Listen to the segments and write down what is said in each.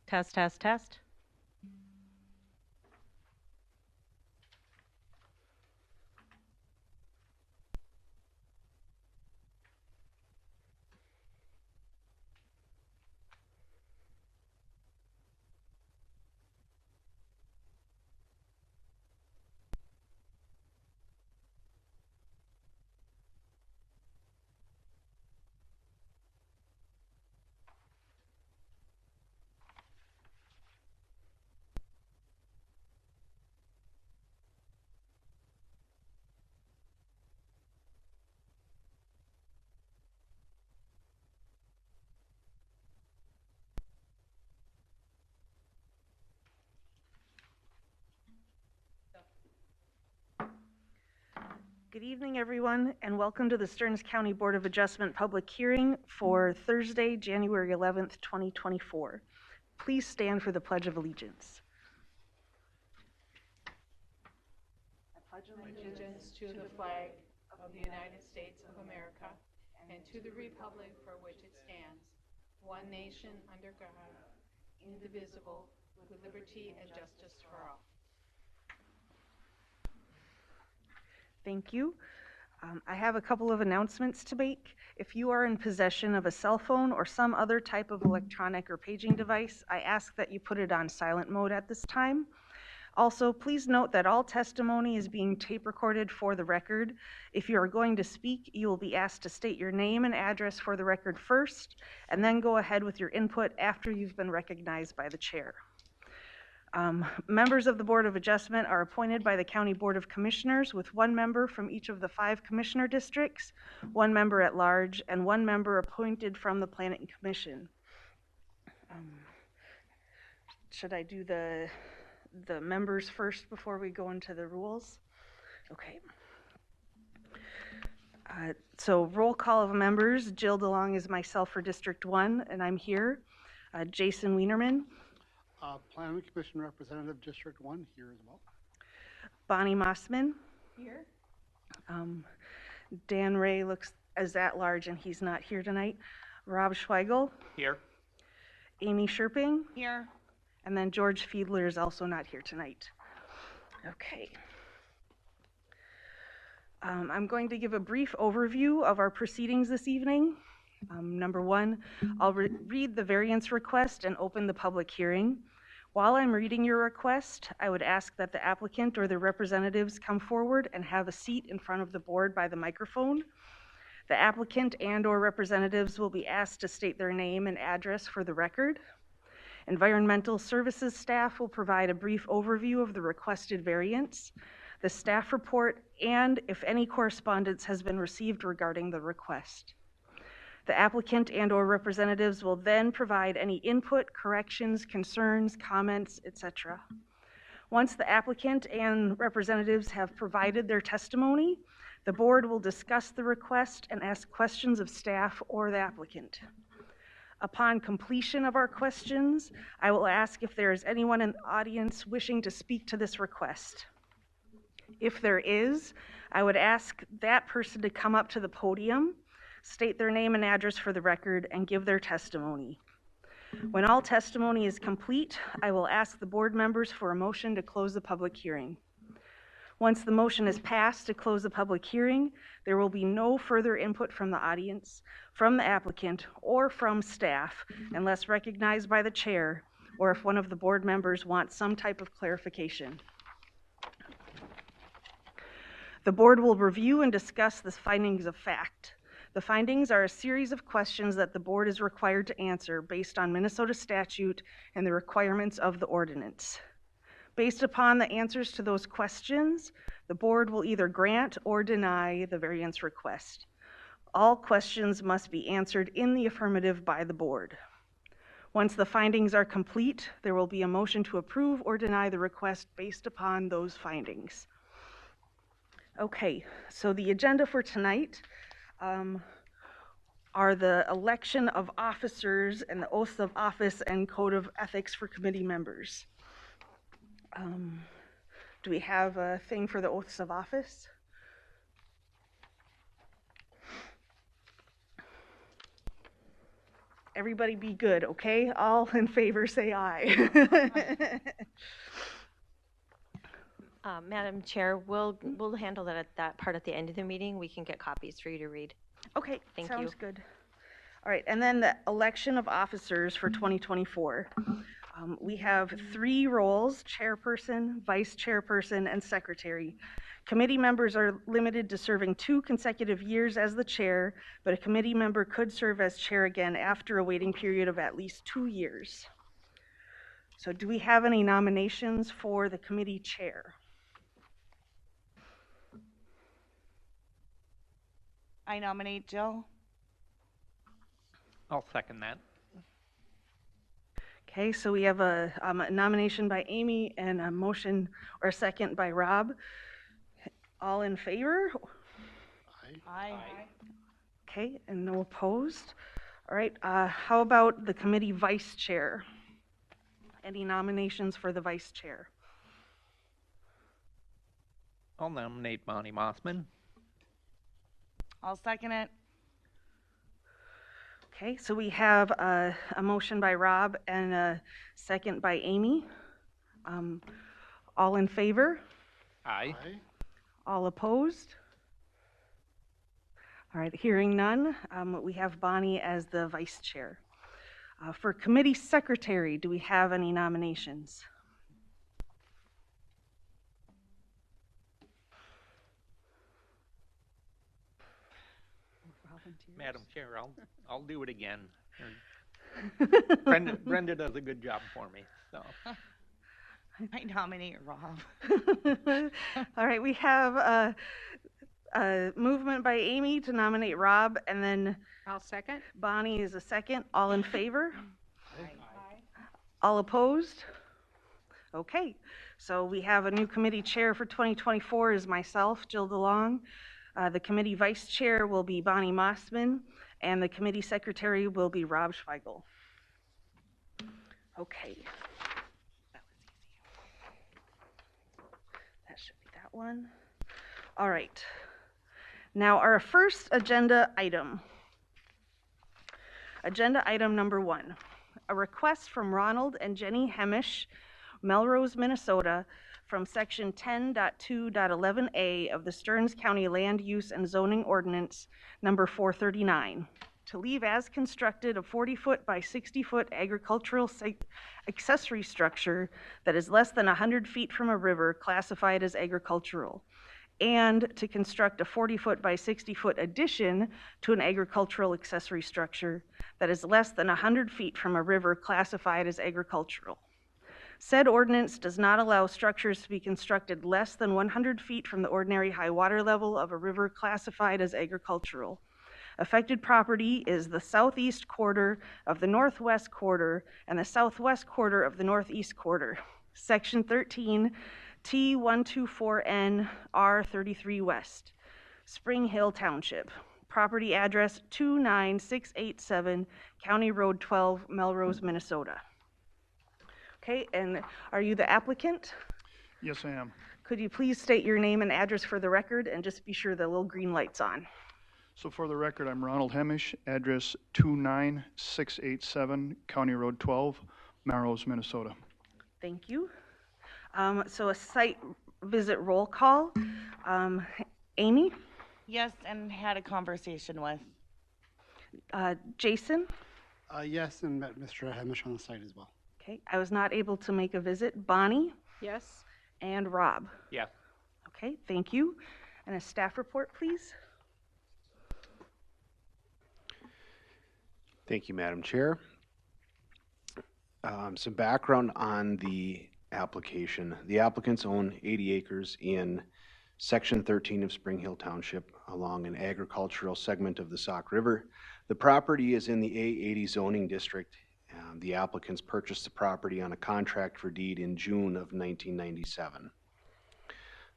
Test, test, test. Good evening, everyone, and welcome to the Stearns County Board of Adjustment public hearing for Thursday, January 11th, 2024. Please stand for the Pledge of Allegiance. I pledge allegiance to the flag of the United States of America and to the republic for which it stands, one nation under God, indivisible, with liberty and justice for all. Thank you. I have a couple of announcements to make. If you are in possession of a cell phone or some other type of electronic or paging device, I ask that you put it on silent mode at this time. Also, please note that all testimony is being tape recorded for the record. If you are going to speak, you will be asked to state your name and address for the record first, and then go ahead with your input after you've been recognized by the chair. Members of the Board of Adjustment are appointed by the County Board of Commissioners with one member from each of the 5 commissioner districts, one member at large, and one member appointed from the Planning Commission. Should I do the members first before we go into the rules? Okay. So roll call of members. Jill DeLong is myself for District 1, and I'm here. Jason Wienerman. Planning Commission Representative, District 1, here as well. Bonnie Mossman. Here. Dan Ray looks as at large, and he's not here tonight. Rob Schweigel. Here. Amy Sherping. Here. And then George Fiedler is also not here tonight. Okay. I'm going to give a brief overview of our proceedings this evening. Number 1, I'll read the variance request and open the public hearing. While I'm reading your request, I would ask that the applicant or their representatives come forward and have a seat in front of the board by the microphone. The applicant and/or representatives will be asked to state their name and address for the record. Environmental Services staff will provide a brief overview of the requested variance, the staff report, and if any correspondence has been received regarding the request. The applicant and/or representatives will then provide any input, corrections, concerns, comments, etc. Once the applicant and representatives have provided their testimony, the board will discuss the request and ask questions of staff or the applicant. Upon completion of our questions, I will ask if there is anyone in the audience wishing to speak to this request. If there is, I would ask that person to come up to the podium, state their name and address for the record, and give their testimony. When all testimony is complete, I will ask the board members for a motion to close the public hearing. Once the motion is passed to close the public hearing, there will be no further input from the audience, from the applicant, or from staff unless recognized by the chair or if one of the board members wants some type of clarification. The board will review and discuss the findings of fact. The findings are a series of questions that the board is required to answer based on Minnesota statute and the requirements of the ordinance. Based upon the answers to those questions, the board will either grant or deny the variance request. All questions must be answered in the affirmative by the board. Once the findings are complete, there will be a motion to approve or deny the request based upon those findings. Okay, so the agenda for tonight are the election of officers and the oaths of office and code of ethics for committee members. Do we have a thing for the oaths of office? Everybody be good, okay? All in favor, say aye. Madam Chair, we'll handle that part at the end of the meeting. We can get copies for you to read. Okay, Thank sounds you. good. All right, and then the election of officers for 2024. We have 3 roles: chairperson, vice chairperson, and secretary. Committee members are limited to serving 2 consecutive years as the chair, but a committee member could serve as chair again after a waiting period of at least 2 years. So do we have any nominations for the committee chair? I nominate Jill. I'll second that. Okay, so we have a nomination by Amy and a motion or a second by Rob. All in favor? Aye. Okay, and no opposed. All right, how about the committee vice chair? Any nominations for the vice chair? I'll nominate Bonnie Mossman. I'll second it. Okay, so we have a motion by Rob and a second by Amy. All in favor? Aye. All opposed? All right, hearing none, we have Bonnie as the vice chair. For committee secretary, do we have any nominations? Madam Chair, I'll do it again. Brenda does a good job for me, so. I nominate Rob. All right, we have a movement by Amy to nominate Rob, and then I'll second. Bonnie is a second. All in favor? Aye. All opposed? Okay, so we have a new committee chair for 2024 is myself, Jill DeLong. The committee vice chair will be Bonnie Mossman, and the committee secretary will be Rob Schweigel. Okay. That was easy. That should be that one. All right. Now, our first agenda item. Agenda item number 1. A request from Ronald and Jenny Hemish, Melrose, Minnesota, from Section 10.2.11a of the Stearns County Land Use and Zoning Ordinance number 439 to leave as constructed a 40-foot by 60-foot agricultural accessory structure that is less than 100 feet from a river classified as agricultural, and to construct a 40-foot by 60-foot addition to an agricultural accessory structure that is less than 100 feet from a river classified as agricultural. Said ordinance does not allow structures to be constructed less than 100 feet from the ordinary high water level of a river classified as agricultural. Affected property is the southeast quarter of the northwest quarter and the southwest quarter of the northeast quarter. Section 13, T124N, R33 West, Spring Hill Township. Property address 29687, County Road 12, Melrose, Minnesota. Okay, and are you the applicant? Yes, I am. Could you please state your name and address for the record and just be sure the little green light's on? So for the record, I'm Ronald Hemish, address 29687, County Road 12, Melrose, Minnesota. Thank you. So a site visit roll call. Amy? Yes, and had a conversation with. Jason? Yes, and met Mr. Hemish on the site as well. Okay, I was not able to make a visit. Bonnie? Yes. And Rob? Yes. Okay, thank you. And a staff report, please. Thank you, Madam Chair. Some background on the application. The applicants own 80 acres in Section 13 of Spring Hill Township along an agricultural segment of the Sauk River. The property is in the A80 zoning district. The applicants purchased the property on a contract for deed in June of 1997.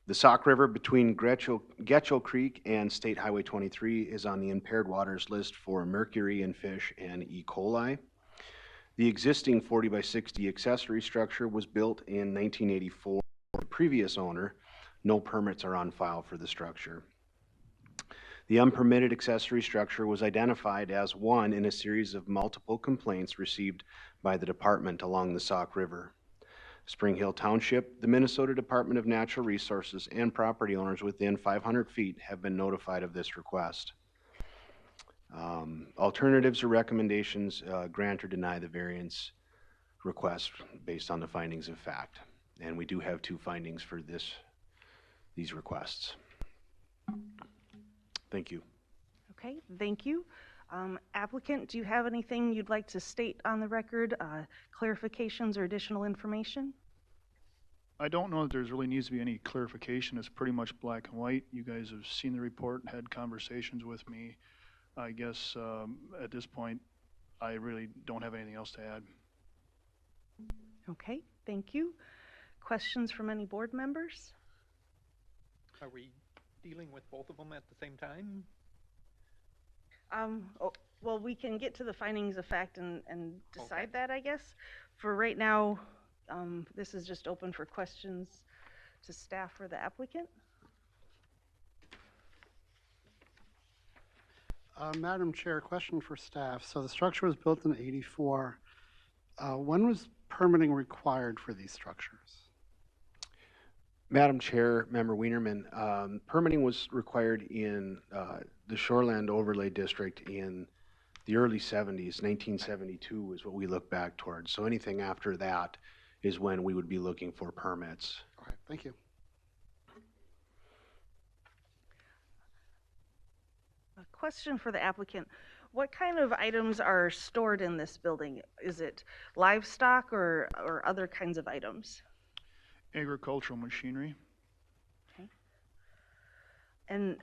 The Sauk River between Getchell Creek and State Highway 23 is on the impaired waters list for mercury in fish and E. coli. The existing 40 by 60 accessory structure was built in 1984 by the previous owner. No permits are on file for the structure. The unpermitted accessory structure was identified as one in a series of multiple complaints received by the department along the Sauk River. Spring Hill Township, the Minnesota Department of Natural Resources, and property owners within 500 feet have been notified of this request. Alternatives or recommendations, grant or deny the variance request based on the findings of fact. And we do have 2 findings for these requests. Thank you. Okay, thank you. Applicant, do you have anything you'd like to state on the record, clarifications or additional information? I don't know that there's really needs to be any clarification. It's pretty much black and white. You guys have seen the report and had conversations with me. I guess at this point, I really don't have anything else to add. Okay, thank you. Questions from any board members? Are we dealing with both of them at the same time? Well, we can get to the findings of fact and decide that, I guess. For right now, this is just open for questions to staff or the applicant. Madam Chair, question for staff. So the structure was built in '84. When was permitting required for these structures? Madam Chair, Member Wienerman, permitting was required in the Shoreland Overlay District in the early 70s. 1972 is what we look back towards. So anything after that is when we would be looking for permits. All right, thank you. A question for the applicant. What kind of items are stored in this building? Is it livestock or other kinds of items? Agricultural machinery. And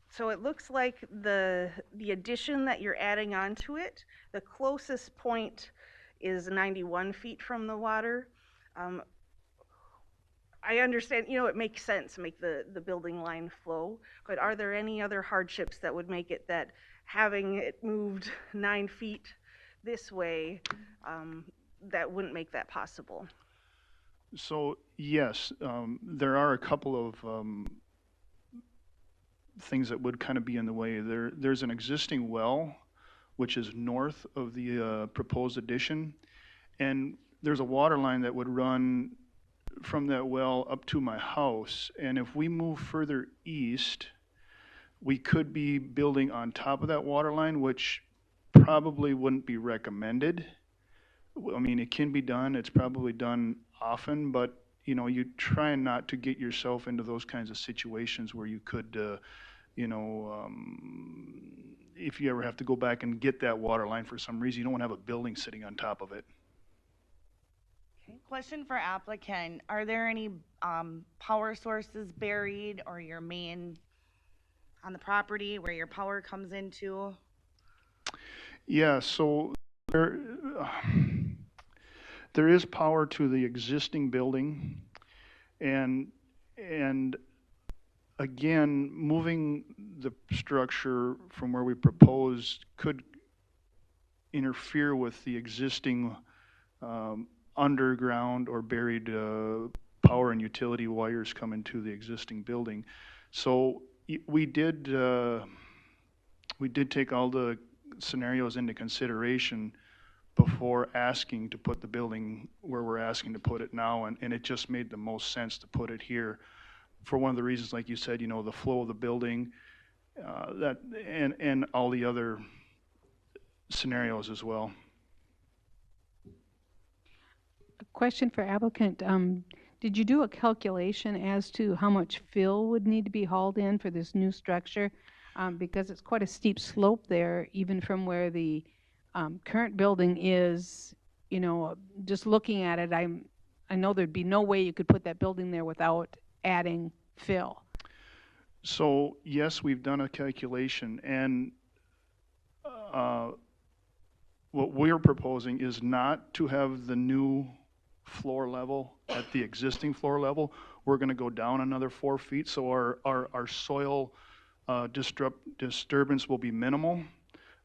so it looks like the addition that you're adding onto it, the closest point is 91 feet from the water. I understand, it makes sense to make the building line flow, but are there any other hardships that would make it that having it moved 9 feet this way, that wouldn't make that possible? So yes, there are a couple of things that would kind of be in the way. There's an existing well, which is north of the proposed addition, and there's a water line that would run from that well up to my house. And if we move further east, we could be building on top of that water line, which probably wouldn't be recommended. I mean, it can be done. It's probably done often, but you try not to get yourself into those kinds of situations where you could, if you ever have to go back and get that water line for some reason, you don't want to have a building sitting on top of it. Question for applicant, are there any power sources buried or your main on the property where your power comes into? Yeah, so there is power to the existing building, and again, moving the structure from where we proposed could interfere with the existing underground or buried power and utility wires coming to the existing building. So we did take all the scenarios into consideration before asking to put the building where we're asking to put it now, and it just made the most sense to put it here for one of the reasons, like you said, the flow of the building, that and all the other scenarios as well. A question for applicant. Did you do a calculation as to how much fill would need to be hauled in for this new structure? Because it's quite a steep slope there, even from where the current building is. Just looking at it, I know there'd be no way you could put that building there without adding fill. So yes, we've done a calculation, and what we're proposing is not to have the new floor level at the existing floor level. We're going to go down another 4 feet, so our soil disturbance will be minimal.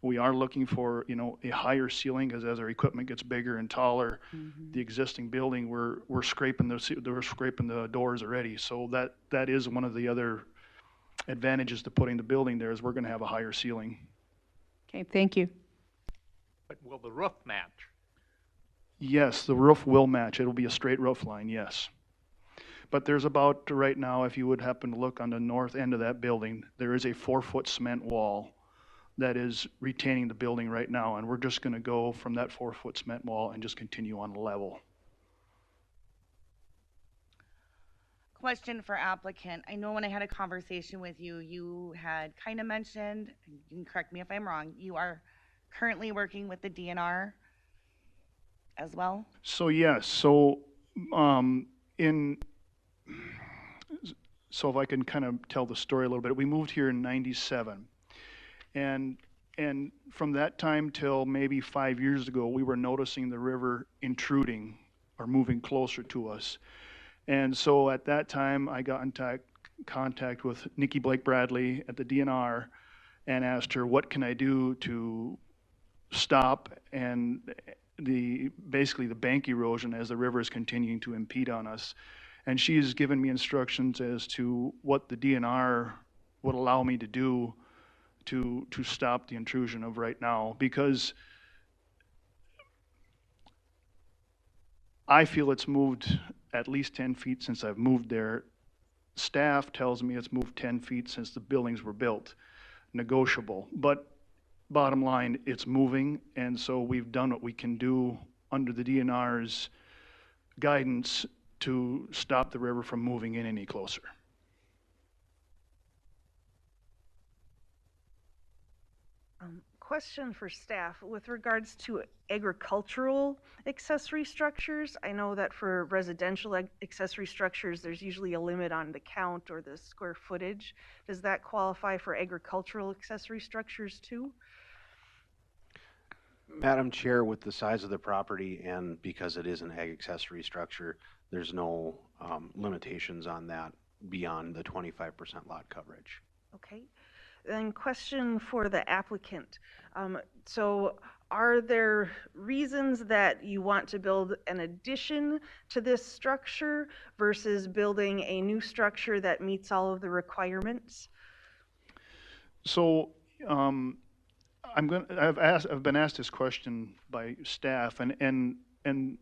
We are looking for a higher ceiling, because as our equipment gets bigger and taller, the existing building we're scraping the doors already. So that is one of the other advantages to putting the building there is we're gonna have a higher ceiling. Okay, thank you. But will the roof match? Yes, the roof will match. It'll be a straight roof line, yes. But there's about, right now, if you would happen to look on the north end of that building, there is a 4-foot cement wall that is retaining the building right now, and we're just gonna go from that 4-foot cement wall and just continue on level. Question for applicant. I know when I had a conversation with you, you had kind of mentioned, you can correct me if I'm wrong, you are currently working with the DNR as well? So yes, so so if I can kind of tell the story a little bit, we moved here in '97, and from that time till maybe 5 years ago, we were noticing the river intruding or moving closer to us, and so at that time I got in contact with Nikki Blake Bradley at the DNR and asked her, what can I do to stop and basically the bank erosion as the river is continuing to impede on us. And she has given me instructions as to what the DNR would allow me to do to stop the intrusion of right now, because I feel it's moved at least 10 feet since I've moved there. Staff tells me it's moved 10 feet since the buildings were built. Negotiable, but bottom line, it's moving, and so we've done what we can do under the DNR's guidance to stop the river from moving in any closer. Question for staff with regards to agricultural accessory structures. I know that for residential accessory structures, there's usually a limit on the count or the square footage. Does that qualify for agricultural accessory structures too? Madam Chair, with the size of the property and because it is an ag accessory structure, there's no limitations on that beyond the 25% lot coverage. Okay. Then question for the applicant. So are there reasons that you want to build an addition to this structure versus building a new structure that meets all of the requirements? So I've been asked this question by staff, and I'm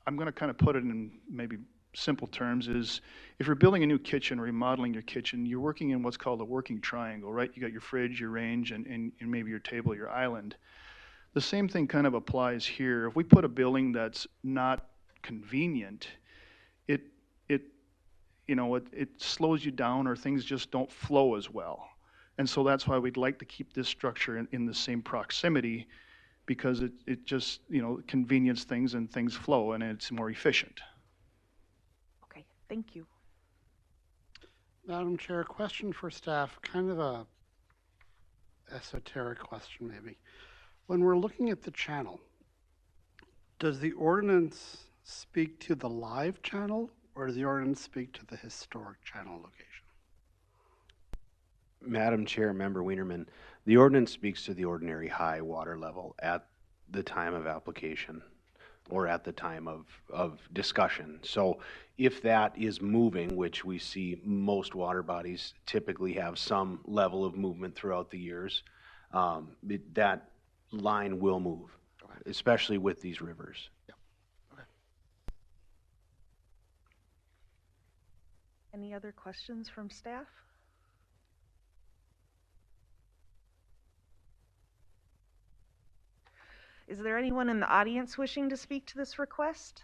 going to kind of put it in maybe simple terms. Is if you're building a new kitchen or remodeling your kitchen, you're working in what's called a working triangle, right? You got your fridge, your range, and maybe your table, your island. The same thing kind of applies here. If we put a building that's not convenient, it slows you down, or things just don't flow as well. And so that's why we'd like to keep this structure in the same proximity, because it just, convenience things and things flow and it's more efficient. Okay, thank you. Madam Chair, question for staff, kind of a esoteric question maybe. When we're looking at the channel, does the ordinance speak to the live channel, or does the ordinance speak to the historic channel location? Madam Chair, Member Wienerman, the ordinance speaks to the ordinary high water level at the time of application or at the time of discussion. So if that is moving, which we see most water bodies typically have some level of movement throughout the years, that line will move, especially with these rivers. Yep. Okay. Any other questions from staff? Is there anyone in the audience wishing to speak to this request?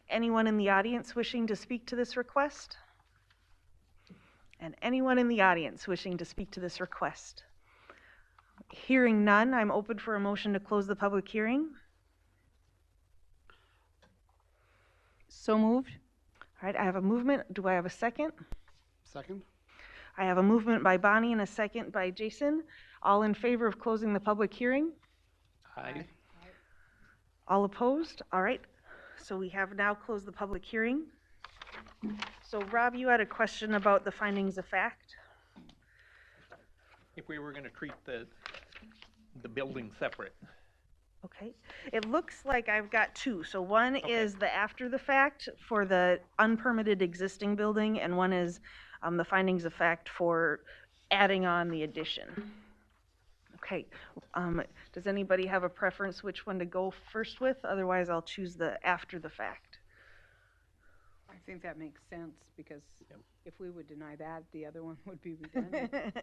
Anyone in the audience wishing to speak to this request? And anyone in the audience wishing to speak to this request? Hearing none, I'm open for a motion to close the public hearing. So moved. All right, I have a movement. Do I have a second? Second? I have a movement by Bonnie and a second by Jason. All in favor of closing the public hearing? Aye. All opposed? All right. So we have now closed the public hearing. So Rob, you had a question about the findings of fact? If we were going to treat the building separate, Okay, it looks like I've got two. So one is the after the fact for the unpermitted existing building, and one is the findings of fact for adding on the addition. Okay, does anybody have a preference which one to go first with? Otherwise, I'll choose the after the fact. I think that makes sense, because if we would deny that, the other one would be redundant.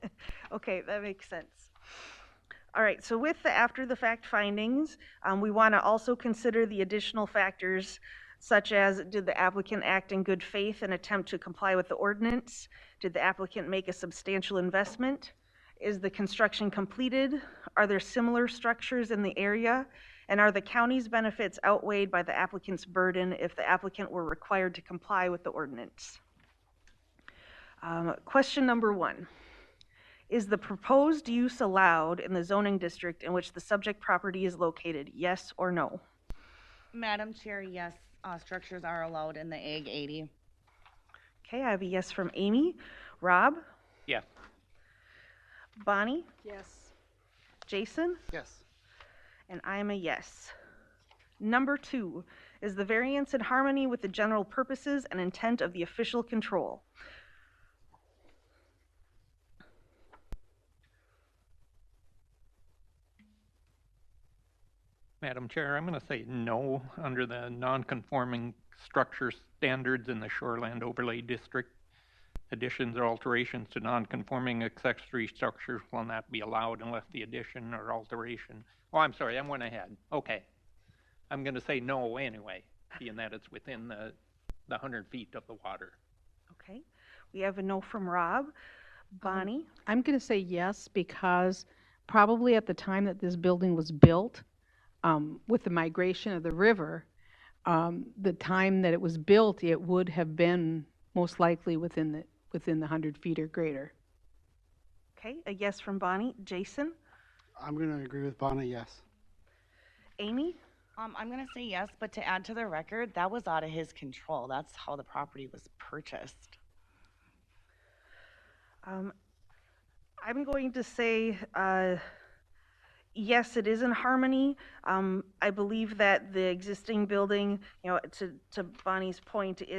Okay, that makes sense. All right, so with the after the fact findings, we want to also consider the additional factors such as, did the applicant act in good faith and attempt to comply with the ordinance? Did the applicant make a substantial investment? Is the construction completed? Are there similar structures in the area? And are the county's benefits outweighed by the applicant's burden if the applicant were required to comply with the ordinance? Question number 1. Is the proposed use allowed in the zoning district in which the subject property is located? Yes or no? Madam Chair, yes, structures are allowed in the Ag 80. Okay, I have a yes from Amy. Rob? Yes. Bonnie? Yes. Jason? Yes. And I'm a yes. Number 2, is the variance in harmony with the general purposes and intent of the official control? Madam Chair, I'm going to say no under the non-conforming structure standards in the Shoreland Overlay District. Additions or alterations to non-conforming accessory structures will not be allowed unless the addition or alteration. Oh, I'm sorry, I went ahead. Okay. I'm going to say no anyway, being that it's within the 100 feet of the water. Okay, we have a no from Rob. Bonnie? I'm going to say yes, because probably at the time that this building was built, with the migration of the river, the time that it was built, it would have been most likely within the 100 feet or greater. Okay, a yes from Bonnie. Jason? I'm going to agree with Bonnie, yes. Amy? I'm going to say yes, but to add to the record, that was out of his control. That's how the property was purchased. I'm going to say yes, it is in harmony. I believe that the existing building, to Bonnie's point, it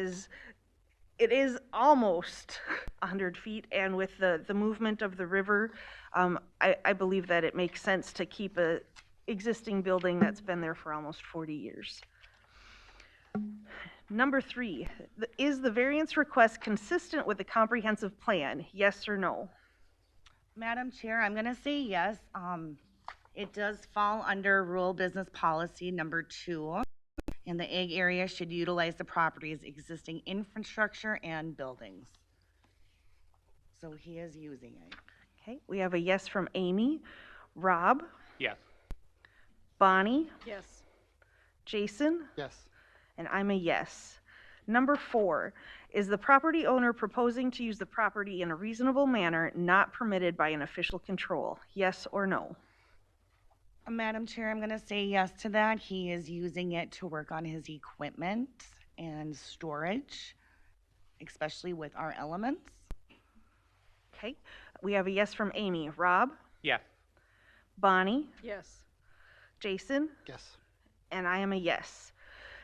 is almost 100 feet, and with the movement of the river, I believe that it makes sense to keep a existing building that's been there for almost 40 years. Number 3, is the variance request consistent with the comprehensive plan? Yes or no? Madam Chair, I'm going to say yes. It does fall under Rural Business Policy number 2, and the Ag area should utilize the property's existing infrastructure and buildings. So he is using it. Okay, we have a yes from Amy. Rob? Yes. Bonnie? Yes. Jason? Yes. And I'm a yes. Number 4, is the property owner proposing to use the property in a reasonable manner not permitted by an official control? Yes or no? Madam Chair, I'm going to say yes to that. He is using it to work on his equipment and storage, especially with our elements. Okay, we have a yes from Amy. Rob? Yes. Bonnie? Yes. Jason? Yes. And I am a yes.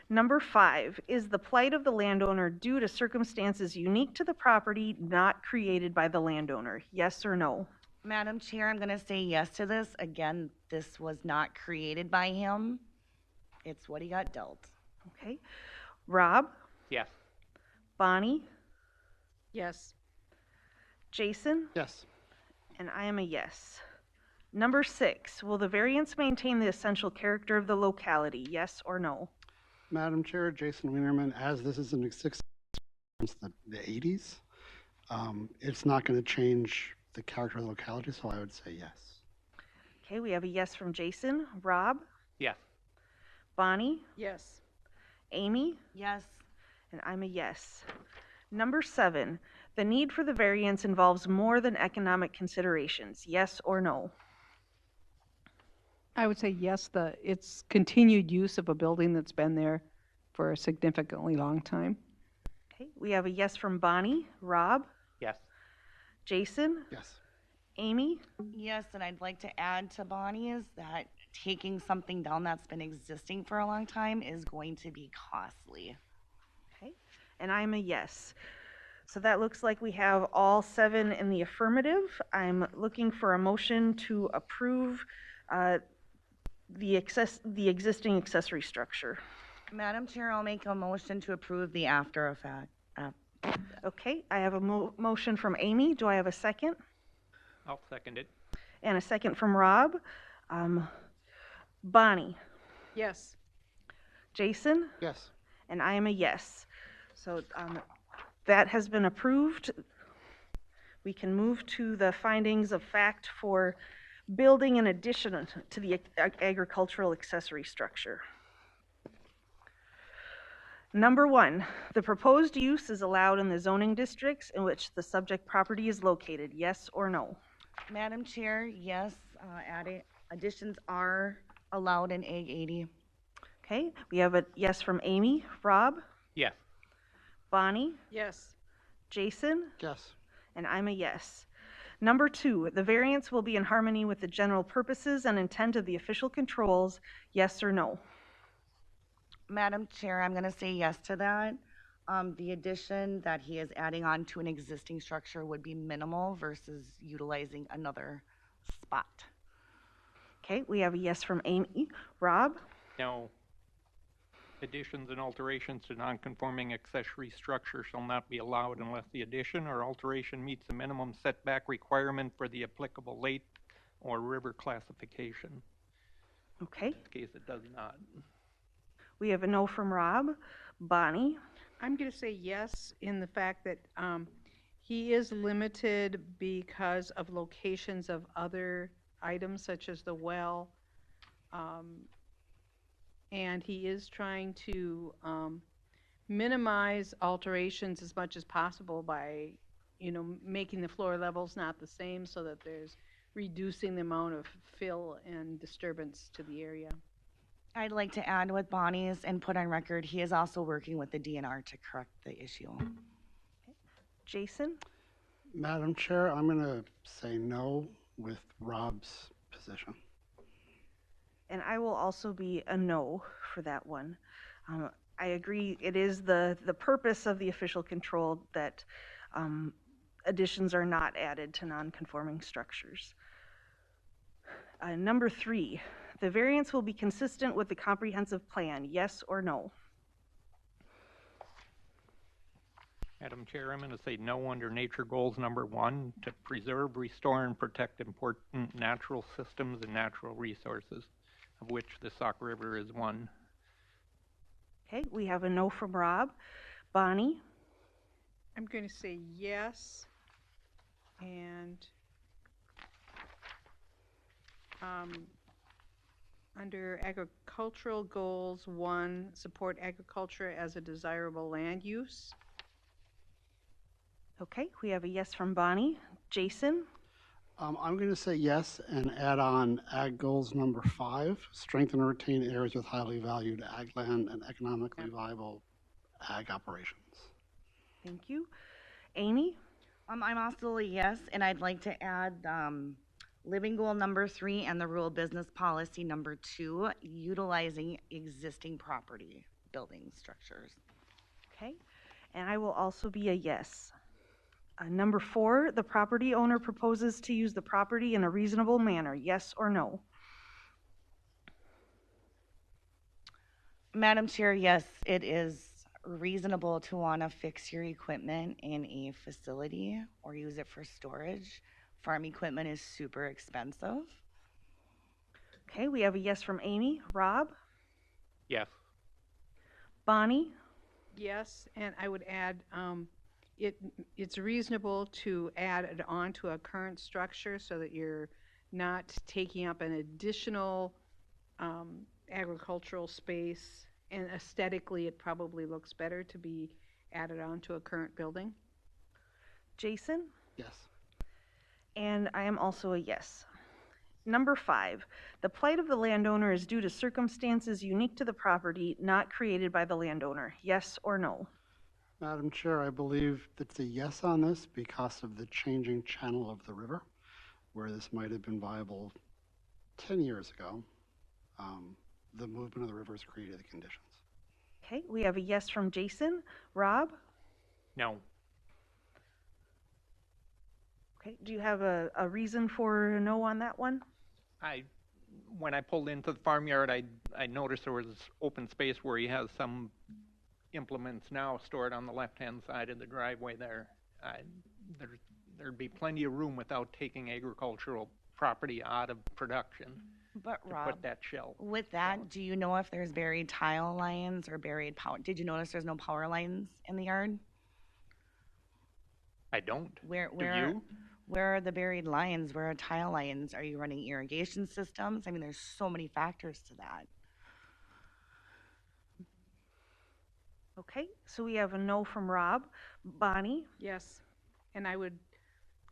Number 5, is the plight of the landowner due to circumstances unique to the property not created by the landowner? Yes or no? Madam Chair, I'm going to say yes to this. Again, this was not created by him. It's what he got dealt. Okay. Rob? Yes. Bonnie? Yes. Jason? Yes. And I am a yes. Number 6, will the variance maintain the essential character of the locality? Yes or no? Madam Chair, Jason Wienerman, as this is an existing since the 80s, it's not going to change the character of the locality, so I would say yes. Okay, we have a yes from Jason. Rob? Yes. Bonnie? Yes. Amy? Yes. And I'm a yes. Number 7, the need for the variance involves more than economic considerations. Yes or no? I would say yes, it's continued use of a building that's been there for a significantly long time. Okay, we have a yes from Bonnie. Rob? Yes. Jason? Yes. Amy? Yes, and I'd like to add to Bonnie's that taking something down that's been existing for a long time is going to be costly. Okay, and I'm a yes. So that looks like we have all 7 in the affirmative. I'm looking for a motion to approve the existing accessory structure. Madam Chair, I'll make a motion to approve the after effect. Okay, I have a motion from Amy. Do I have a second? I'll second it. And a second from Rob. Bonnie? Yes. Jason? Yes. And I am a yes. So that has been approved. We can move to the findings of fact for building in addition to the agricultural accessory structure. Number 1, the proposed use is allowed in the zoning districts in which the subject property is located, yes or no? Madam Chair, yes, additions are allowed in Ag 80. Okay, we have a yes from Amy. Rob? Yes. Bonnie? Yes. Jason? Yes. And I'm a yes. Number 2, the variance will be in harmony with the general purposes and intent of the official controls, yes or no? Madam Chair, I'm going to say yes to that. The addition that he is adding on to an existing structure would be minimal versus utilizing another spot. Okay, we have a yes from Amy. Rob? No. Additions and alterations to non-conforming accessory structure shall not be allowed unless the addition or alteration meets the minimum setback requirement for the applicable lake or river classification. Okay, In this case, it does not. we have a no from Rob. Bonnie? I'm going to say yes in the fact that he is limited because of locations of other items such as the well, and he is trying to minimize alterations as much as possible by, making the floor levels not the same so that there's reducing the amount of fill and disturbance to the area. I'd like to add with Bonnie's and put on record, he is also working with the DNR to correct the issue. Jason? Madam Chair, I'm going to say no with Rob's position. And I will also be a no for that one. I agree, it is the purpose of the official control that additions are not added to non-conforming structures. Number 3, the variance will be consistent with the comprehensive plan, yes or no? Madam Chair, I'm going to say no under nature goals number 1, to preserve, restore, and protect important natural systems and natural resources, of which the Sauk River is one. Okay, we have a no from Rob. Bonnie? I'm going to say yes, and under agricultural goals 1, support agriculture as a desirable land use. Okay, we have a yes from Bonnie. Jason? I'm going to say yes and add on ag goals number 5, strengthen and retain areas with highly valued ag land and economically viable ag operations. Thank you. Amy? I'm also a yes, and I'd like to add living goal number 3 and the rural business policy number 2, utilizing existing property, building structures. Okay, and I will also be a yes. Number 4, the property owner proposes to use the property in a reasonable manner, yes or no? Madam Chair, yes, it is reasonable to want to fix your equipment in a facility or use it for storage. Farm equipment is super expensive. Okay, we have a yes from Amy. Rob? Yes. Bonnie? Yes, and I would add it's reasonable to add it onto a current structure so that you're not taking up an additional agricultural space, and aesthetically it probably looks better to be added onto a current building. Jason? Yes. And I am also a yes. Number 5, the plight of the landowner is due to circumstances unique to the property, not created by the landowner, yes or no? Madam Chair, I believe that's a yes on this because of the changing channel of the river. where this might have been viable 10 years ago, the movement of the rivers created the conditions. Okay, we have a yes from Jason. Rob? No. Okay, do you have a reason for a no on that one? When I pulled into the farmyard, I noticed there was open space where he has some implements now stored on the left-hand side of the driveway there. There'd be plenty of room without taking agricultural property out of production But to Rob, put that shell. with that, do you know if there's buried tile lines or buried power? Did you notice there's no power lines in the yard? I don't. Where Do you? where are the buried lines? Where are tile lines? Are you running irrigation systems? I mean, there's so many factors to that. Okay, so we have a no from Rob. Bonnie? Yes, and I would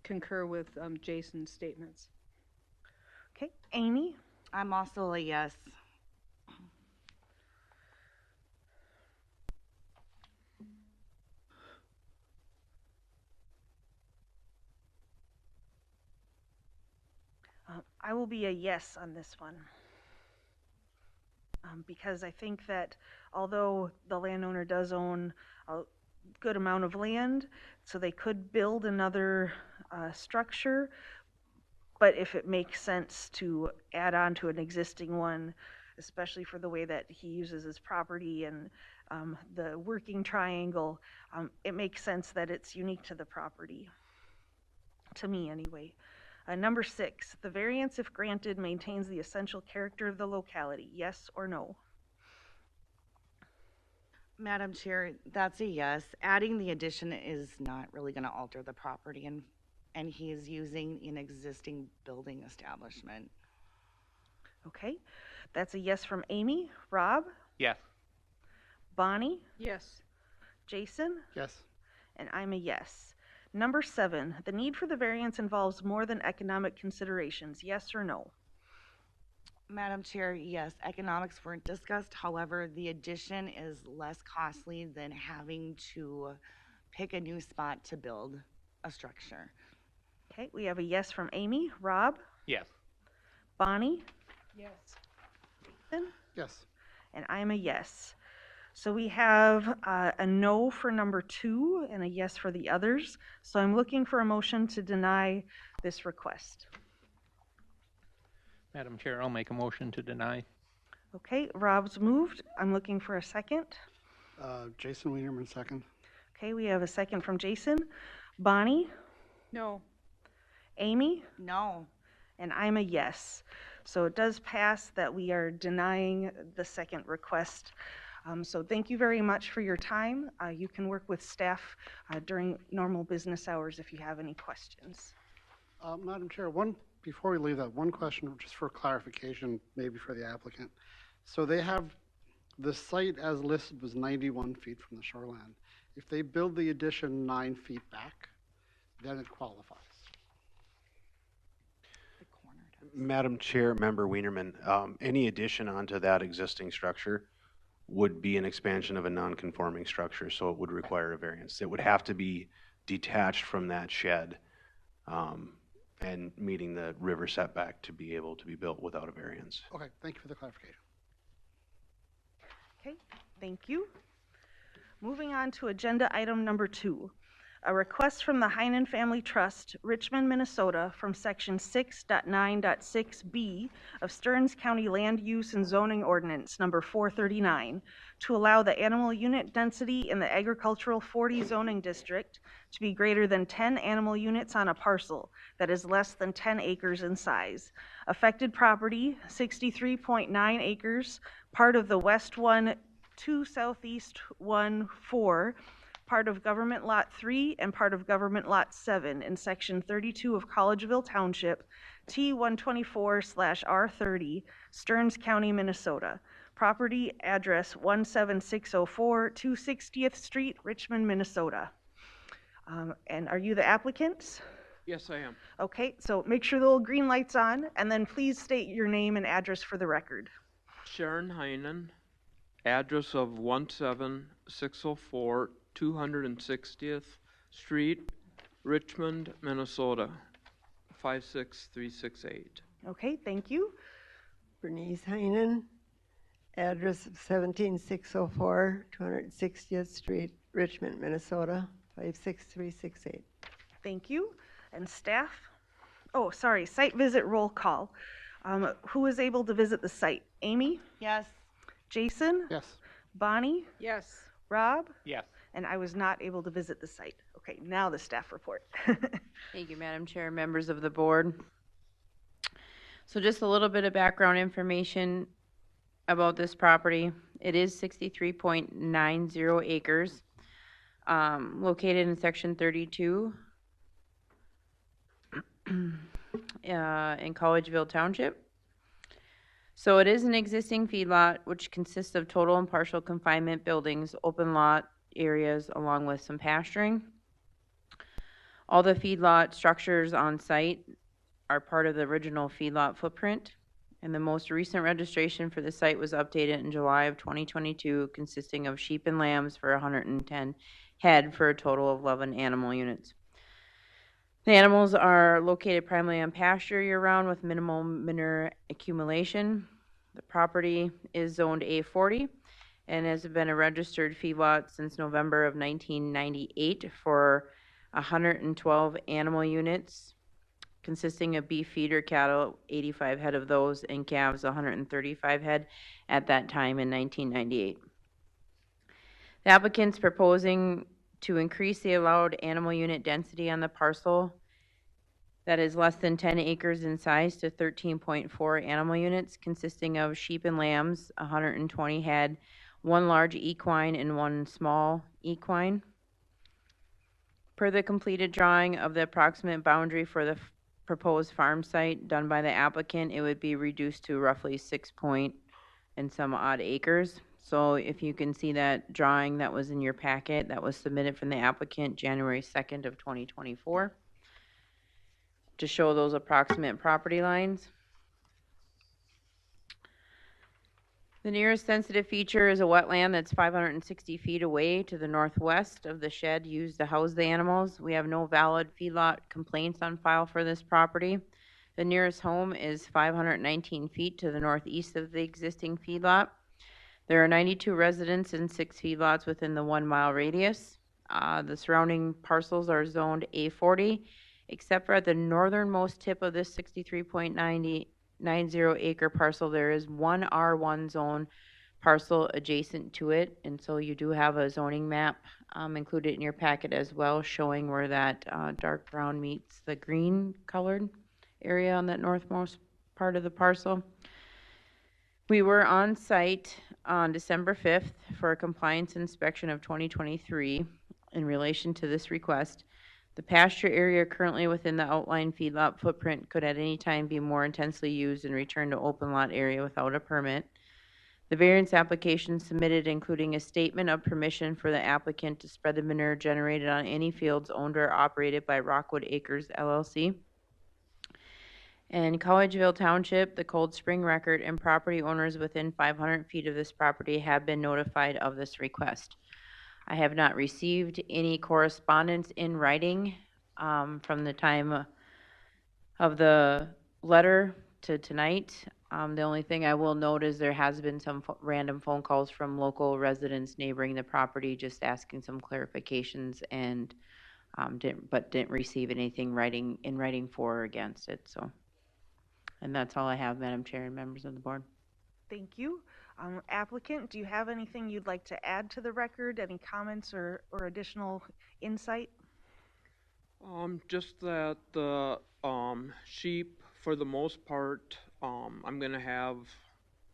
concur with Jason's statements. Okay, Amy? I'm also a yes. I will be a yes on this one. Because I think that although the landowner does own a good amount of land, so they could build another structure, but if it makes sense to add on to an existing one, especially for the way that he uses his property and the working triangle, it makes sense that it's unique to the property. To me, anyway. Number 6, the variance, if granted, maintains the essential character of the locality. Yes or no? Madam Chair, that's a yes. Adding the addition is not really going to alter the property, and he is using an existing building establishment. Okay, that's a yes from Amy. Rob? Yes. Bonnie? Yes. Jason? Yes. And I'm a yes. Number 7, the need for the variance involves more than economic considerations. Yes or no? Madam Chair, yes, economics weren't discussed. However, the addition is less costly than having to pick a new spot to build a structure. Okay, we have a yes from Amy. Rob? Yes. Bonnie? Yes. Jason? Yes. And I'm a yes. So we have a no for number 2 and a yes for the others. So I'm looking for a motion to deny this request. Madam Chair, I'll make a motion to deny. Okay, Rob's moved. I'm looking for a second. Jason Wienerman, second. Okay, we have a second from Jason. Bonnie? No. Amy? No. And I'm a yes. So it does pass that we are denying the second request. So thank you very much for your time. You can work with staff during normal business hours if you have any questions. Madam Chair, before we leave that, one question just for clarification, maybe for the applicant. So they have, the site as listed was 91 feet from the shoreline. If they build the addition 9 feet back, then it qualifies. The corner does. Madam Chair, Member Wienerman, any addition onto that existing structure would be an expansion of a non-conforming structure, so it would require a variance. It would have to be detached from that shed and meeting the river setback to be able to be built without a variance. Okay, thank you for the clarification. Okay, thank you. Moving on to agenda item number 2. A request from the Heinen Family Trust, Richmond, Minnesota, from section 6.9.6b of Stearns County Land Use and Zoning Ordinance number 439 to allow the animal unit density in the agricultural 40 zoning district to be greater than 10 animal units on a parcel that is less than 10 acres in size. Affected property, 63.9 acres, part of the West 1 2 Southeast 1 4, part of Government Lot 3 and part of Government Lot 7 in Section 32 of Collegeville Township, T124/R30, Stearns County, Minnesota. Property address 17604 260th Street, Richmond, Minnesota. And are you the applicants? Yes, I am. Okay, so make sure the little green light's on, and then please state your name and address for the record. Sharon Heinen, address of 17604 260th Street, Richmond, Minnesota, 56368. Okay, thank you. Bernice Heinen, address of 17604, 260th Street, Richmond, Minnesota, 56368. Thank you. And staff? Oh, sorry, site visit roll call. Who was able to visit the site? Amy? Yes. Jason? Yes. Bonnie? Yes. Rob? Yes. And I was not able to visit the site. Okay, now the staff report. Thank you, Madam Chair, members of the board. So just a little bit of background information about this property. It is 63.90 acres, located in section 32 in Collegeville Township. So it is an existing feedlot, which consists of total and partial confinement buildings, open lot areas, along with some pasturing. All the feedlot structures on site are part of the original feedlot footprint, and the most recent registration for the site was updated in July of 2022, consisting of sheep and lambs for 110 head for a total of 11 animal units. The animals are located primarily on pasture year-round with minimal manure accumulation. The property is zoned A40 and has been a registered feedlot since November of 1998 for 112 animal units, consisting of beef feeder cattle, 85 head of those, and calves, 135 head at that time in 1998. The applicant's proposing to increase the allowed animal unit density on the parcel that is less than 10 acres in size to 13.4 animal units, consisting of sheep and lambs, 120 head, one large equine and one small equine. Per the completed drawing of the approximate boundary for the proposed farm site done by the applicant, it would be reduced to roughly 6 point and some odd acres. So if you can see that drawing that was in your packet, that was submitted from the applicant January 2nd of 2024 to show those approximate property lines. The nearest sensitive feature is a wetland that's 560 feet away to the northwest of the shed used to house the animals. We have no valid feedlot complaints on file for this property. The nearest home is 519 feet to the northeast of the existing feedlot. There are 92 residents and 6 feedlots within the 1 mile radius. The surrounding parcels are zoned A40, except for at the northernmost tip of this 63.90 acre parcel, there is one R1 zone parcel adjacent to it, and so you do have a zoning map included in your packet as well, showing where that dark brown meets the green colored area on that northmost part of the parcel. We were on site on December 5th for a compliance inspection of 2023 in relation to this request. The pasture area currently within the outlined feedlot footprint could at any time be more intensely used and returned to open lot area without a permit. The variance application submitted including a statement of permission for the applicant to spread the manure generated on any fields owned or operated by Rockwood Acres LLC. In Collegeville Township, the Cold Spring Record and property owners within 500 feet of this property have been notified of this request. I have not received any correspondence in writing from the time of the letter to tonight. The only thing I will note is there has been some random phone calls from local residents neighboring the property just asking some clarifications and didn't receive anything in writing for or against it. So, and that's all I have, Madam Chair and members of the board. Thank you. Applicant, do you have anything you'd like to add to the record? Any comments or additional insight? Just that the sheep, for the most part, I'm gonna have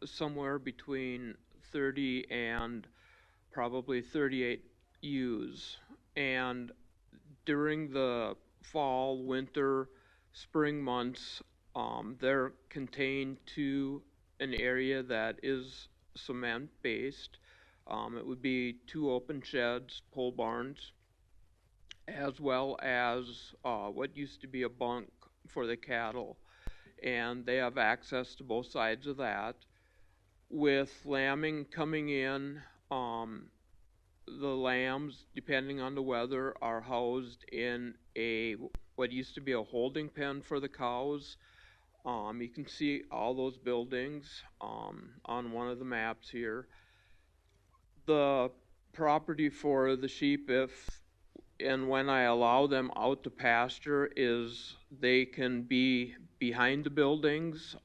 somewhere between 30 and probably 38 ewes. And during the fall, winter, spring months, they're contained to an area that is cement based. It would be 2 open sheds, pole barns, as well as what used to be a bunk for the cattle, and they have access to both sides of that. With lambing coming in, the lambs, depending on the weather, are housed in what used to be a holding pen for the cows. You can see all those buildings on one of the maps here. The property for the sheep, if and when I allow them out to pasture, is they can be behind the buildings,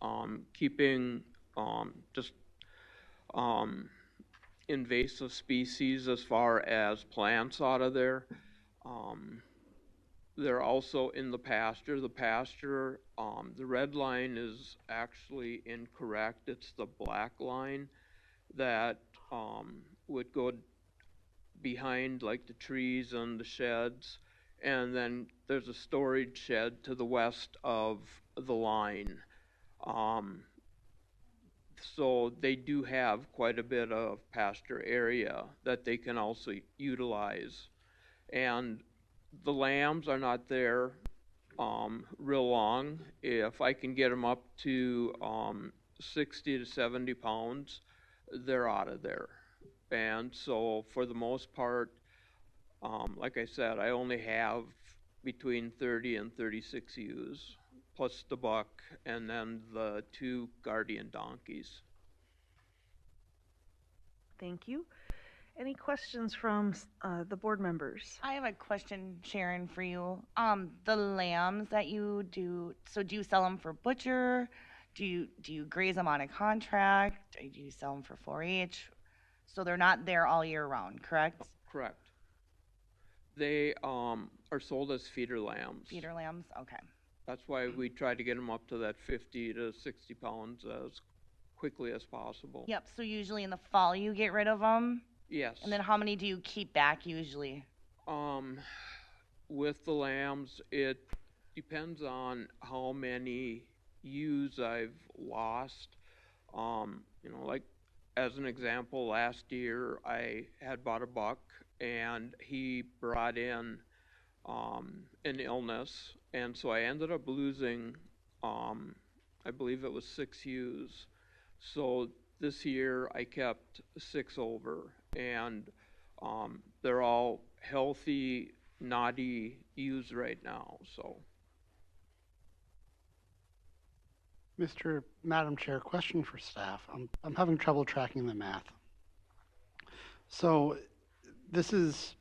keeping just invasive species as far as plants out of there. They're also in the pasture. The pasture, the red line is actually incorrect. It's the black line that would go behind like the trees and the sheds. And then there's a storage shed to the west of the line. So they do have quite a bit of pasture area that they can also utilize. And the lambs are not there real long. If I can get them up to 60 to 70 pounds, they're out of there. And so for the most part, like I said, I only have between 30 and 36 ewes, plus the buck, and then the 2 guardian donkeys. Thank you. Any questions from the board members? I have a question, Sharon, for you. The lambs that you do, so do you sell them for butcher? Do you graze them on a contract? Do you sell them for 4-H? So they're not there all year round, correct? Correct. They are sold as feeder lambs. Feeder lambs, okay. That's why we try to get them up to that 50 to 60 pounds as quickly as possible. Yep, so usually in the fall you get rid of them? Yes. And then how many do you keep back usually? With the lambs, it depends on how many ewes I've lost. Like as an example, last year I had bought a buck and he brought in an illness, and so I ended up losing, I believe it was 6 ewes. So this year I kept 6 over, and they're all healthy, naughty ewes right now. So, Madam Chair, question for staff. I'm having trouble tracking the math. So this is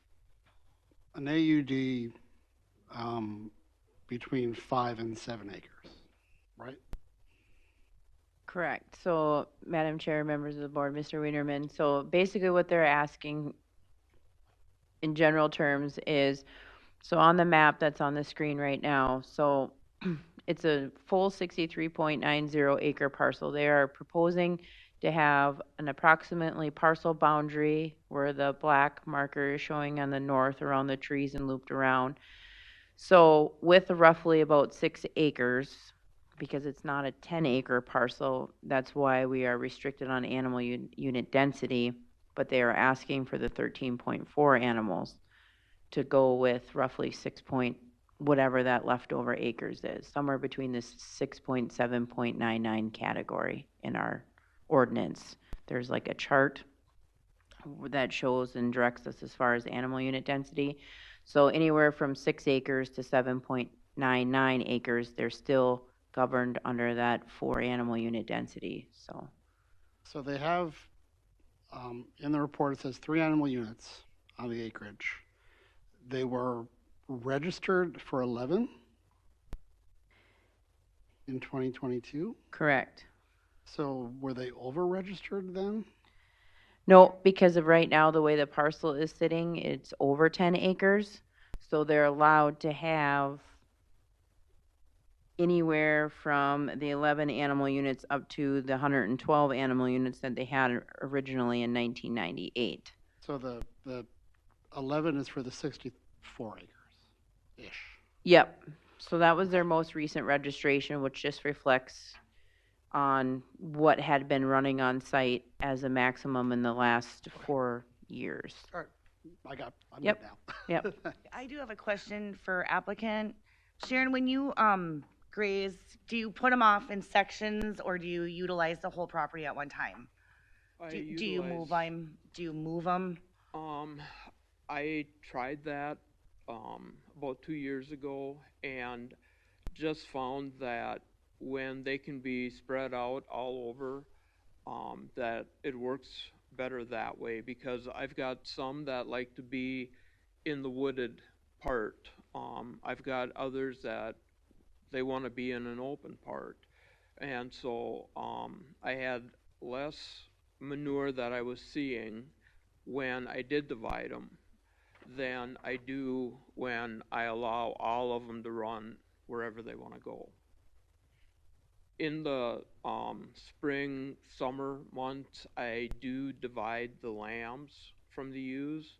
an AUD between 5 and 7 acres, right? Correct. So, Madam Chair, members of the board, Mr. Wienerman, so basically what they're asking in general terms is, so on the map that's on the screen right now, so it's a full 63.90 acre parcel. They are proposing to have an approximately parcel boundary where the black marker is showing on the north around the trees and looped around. So with roughly about 6 acres, because it's not a 10-acre parcel, that's why we are restricted on animal unit density, but they are asking for the 13.4 animals to go with roughly 6 point whatever that leftover acres is, somewhere between the 6.7.99 category in our ordinance. There's like a chart that shows and directs us as far as animal unit density. So anywhere from 6 acres to 7.99 acres, they're still governed under that 4 animal unit density. So they have, in the report it says 3 animal units on the acreage. They were registered for 11 in 2022? Correct. So were they over-registered then? No, because of right now, the way the parcel is sitting, it's over 10 acres. So they're allowed to have anywhere from the 11 animal units up to the 112 animal units that they had originally in 1998. So the 11 is for the 64 acres-ish. Yep. So that was their most recent registration, which just reflects on what had been running on site as a maximum in the last 4 years. All right, I'm Yep. good now. Yep. I do have a question for applicant. Sharon, when you graze, do you put them off in sections or do you utilize the whole property at one time? Do you move them? Do you move them? I tried that about 2 years ago, and just found that when they can be spread out all over, that it works better that way, because I've got some that like to be in the wooded part. I've got others that they want to be in an open part. And so I had less manure that I was seeing when I did divide them than I do when I allow all of them to run wherever they want to go. In the spring, summer months, I do divide the lambs from the ewes.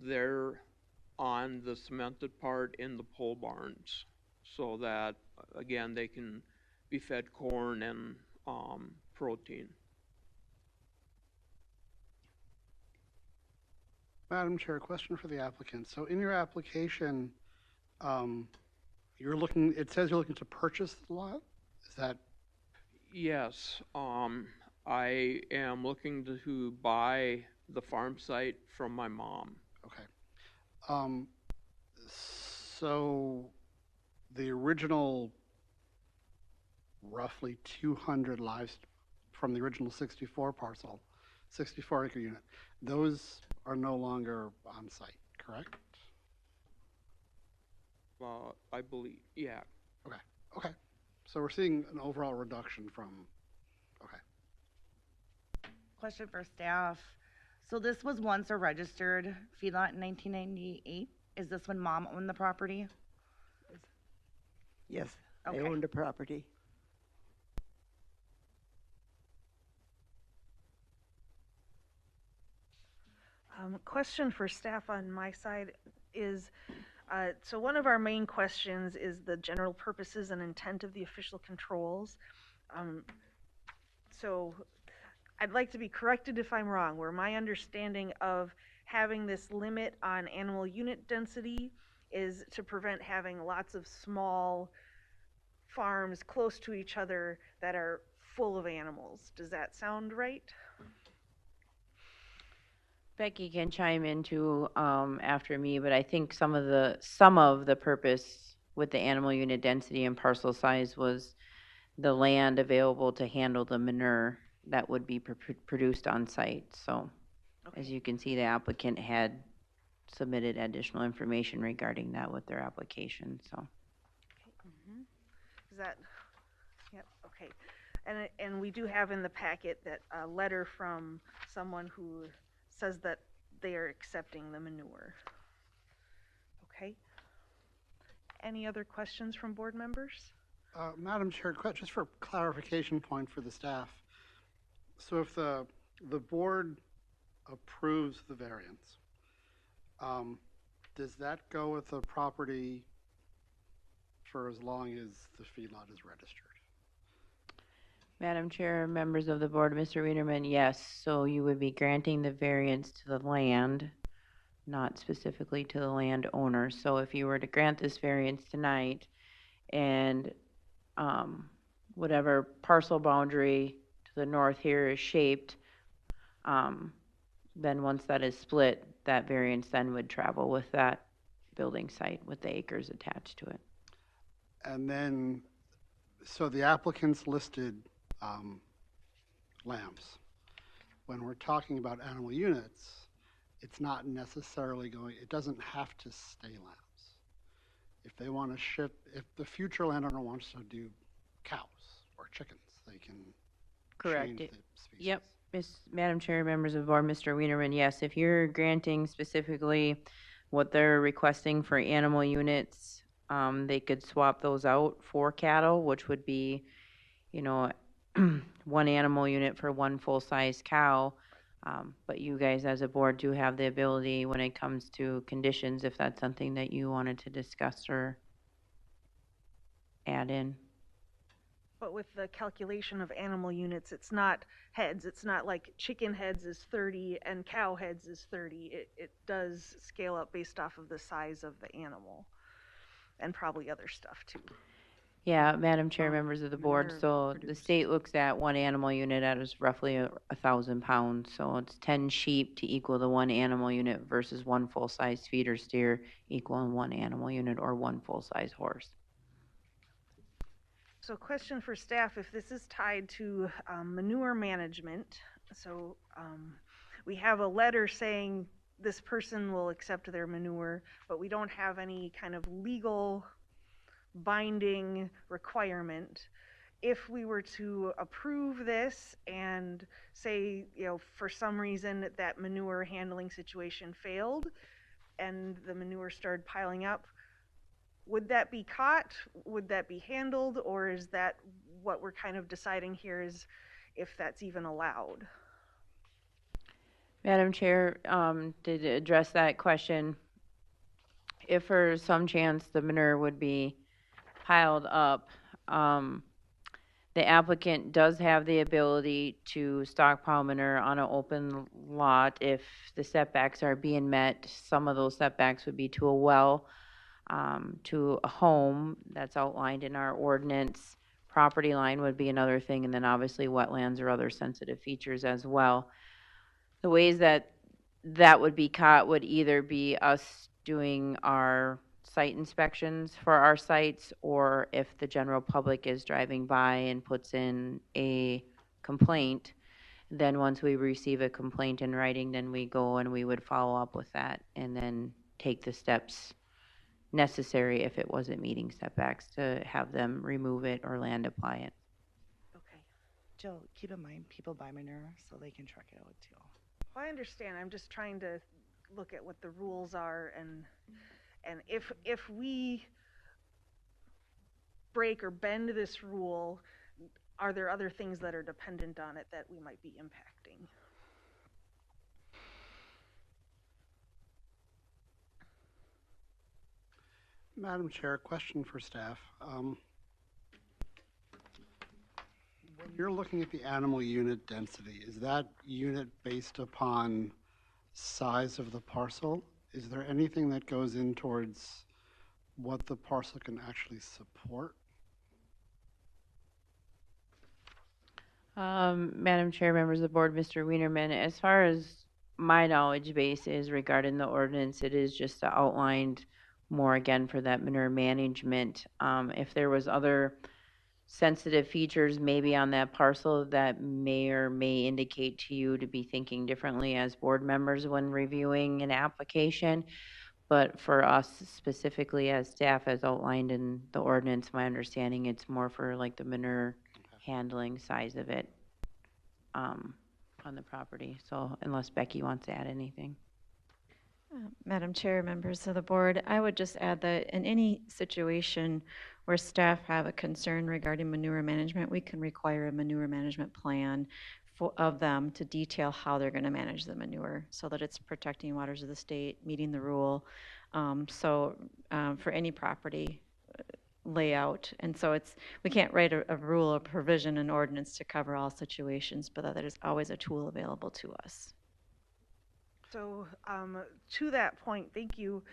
They're on the cemented part in the pole barns, so that, again, they can be fed corn and protein. Madam Chair, question for the applicant. So in your application, you're looking, it says you're looking to purchase the lot? Is that, Yes, I am looking to buy the farm site from my mom. okay. So the original roughly 200 lives from the original 64 parcel, 64 acre unit, those are no longer on site, correct? I believe, yeah. Okay, okay. So we're seeing an overall reduction from, okay. Question for staff. So this was once a registered feedlot in 1998. Is this when mom owned the property? Yes, they Okay. owned the property. Question for staff on my side is, so one of our main questions is the general purposes and intent of the official controls. So I'd like to be corrected if I'm wrong, where my understanding of having this limit on animal unit density is to prevent having lots of small farms close to each other that are full of animals. Does that sound right? Becky can chime in too, after me, but I think some of the purpose with the animal unit density and parcel size was the land available to handle the manure that would be produced on site. So as you can see, the applicant had submitted additional information regarding that with their application, so. Is that, yep, okay. And we do have in the packet that a letter from someone who says that they are accepting the manure. Okay. Any other questions from board members? Madam Chair, just for clarification point for the staff. So if the board approves the variance, does that go with the property for as long as the feedlot is registered? Madam Chair, members of the board, Mr. Wienerman, yes, so you would be granting the variance to the land, not specifically to the landowner. So if you were to grant this variance tonight and whatever parcel boundary to the north here is shaped, then once that is split, that variance then would travel with that building site with the acres attached to it. And then, so the applicants listed lambs. When we're talking about animal units, it's not necessarily going, it doesn't have to stay lambs. If they want to ship, if the future landowner wants to do cows or chickens, they can Correct. change the species. Yep, Madam Chair, members of the board, Mr. Wienerman, yes, if you're granting specifically what they're requesting for animal units, they could swap those out for cattle, which would be, you know, one animal unit for one full-size cow. But you guys as a board do have the ability when it comes to conditions, if that's something that you wanted to discuss or add in. But with the calculation of animal units, it's not heads. It's not like chicken heads is 30 and cow heads is 30. It does scale up based off of the size of the animal and probably other stuff too. Yeah, Madam Chair, members of the board, manure so the produced. state looks at one animal unit as roughly 1,000 pounds. So it's 10 sheep to equal the one animal unit versus one full-size feeder steer equaling one animal unit or one full-size horse. So question for staff, if this is tied to manure management, so we have a letter saying this person will accept their manure, but we don't have any kind of legal binding requirement. If we were to approve this and say, for some reason that manure handling situation failed and the manure started piling up, would that be caught? Would that be handled? Or is that what we're kind of deciding here is if that's even allowed? Madam Chair, to address that question, if for some chance the manure would be piled up, the applicant does have the ability to stockpile manure on an open lot if the setbacks are being met. Some of those setbacks would be to a well, to a home that's outlined in our ordinance. Property line would be another thing, and then obviously wetlands or other sensitive features as well. The ways that would be caught would either be us doing our site inspections for our sites, or if the general public is driving by and puts in a complaint, then once we receive a complaint in writing, then we go and we would follow up with that and then take the steps necessary if it wasn't meeting setbacks to have them remove it or land apply it. Okay. Jill, keep in mind, people buy manure, so they can truck it out too. Well, I understand. I'm just trying to look at what the rules are, and if we break or bend this rule, are there other things that are dependent on it that we might be impacting? Madam Chair, question for staff. When you're looking at the animal unit density, is that unit based upon size of the parcel? Is there anything that goes in towards what the parcel can actually support? Madam Chair, members of the board, Mr. Wienerman, as far as my knowledge base is regarding the ordinance, it is just outlined more again for that manure management. If there was other sensitive features maybe on that parcel that may or may indicate to you to be thinking differently as board members when reviewing an application. But for us specifically as staff, as outlined in the ordinance, my understanding it's more for like the manure handling size of it on the property. So unless Becky wants to add anything. Madam Chair, members of the board, I would just add that in any situation where staff have a concern regarding manure management, we can require a manure management plan of them to detail how they're going to manage the manure so that it's protecting waters of the state, meeting the rule. For any property layout, and so we can't write a rule or provision, an ordinance to cover all situations, but that is always a tool available to us. So to that point, thank you.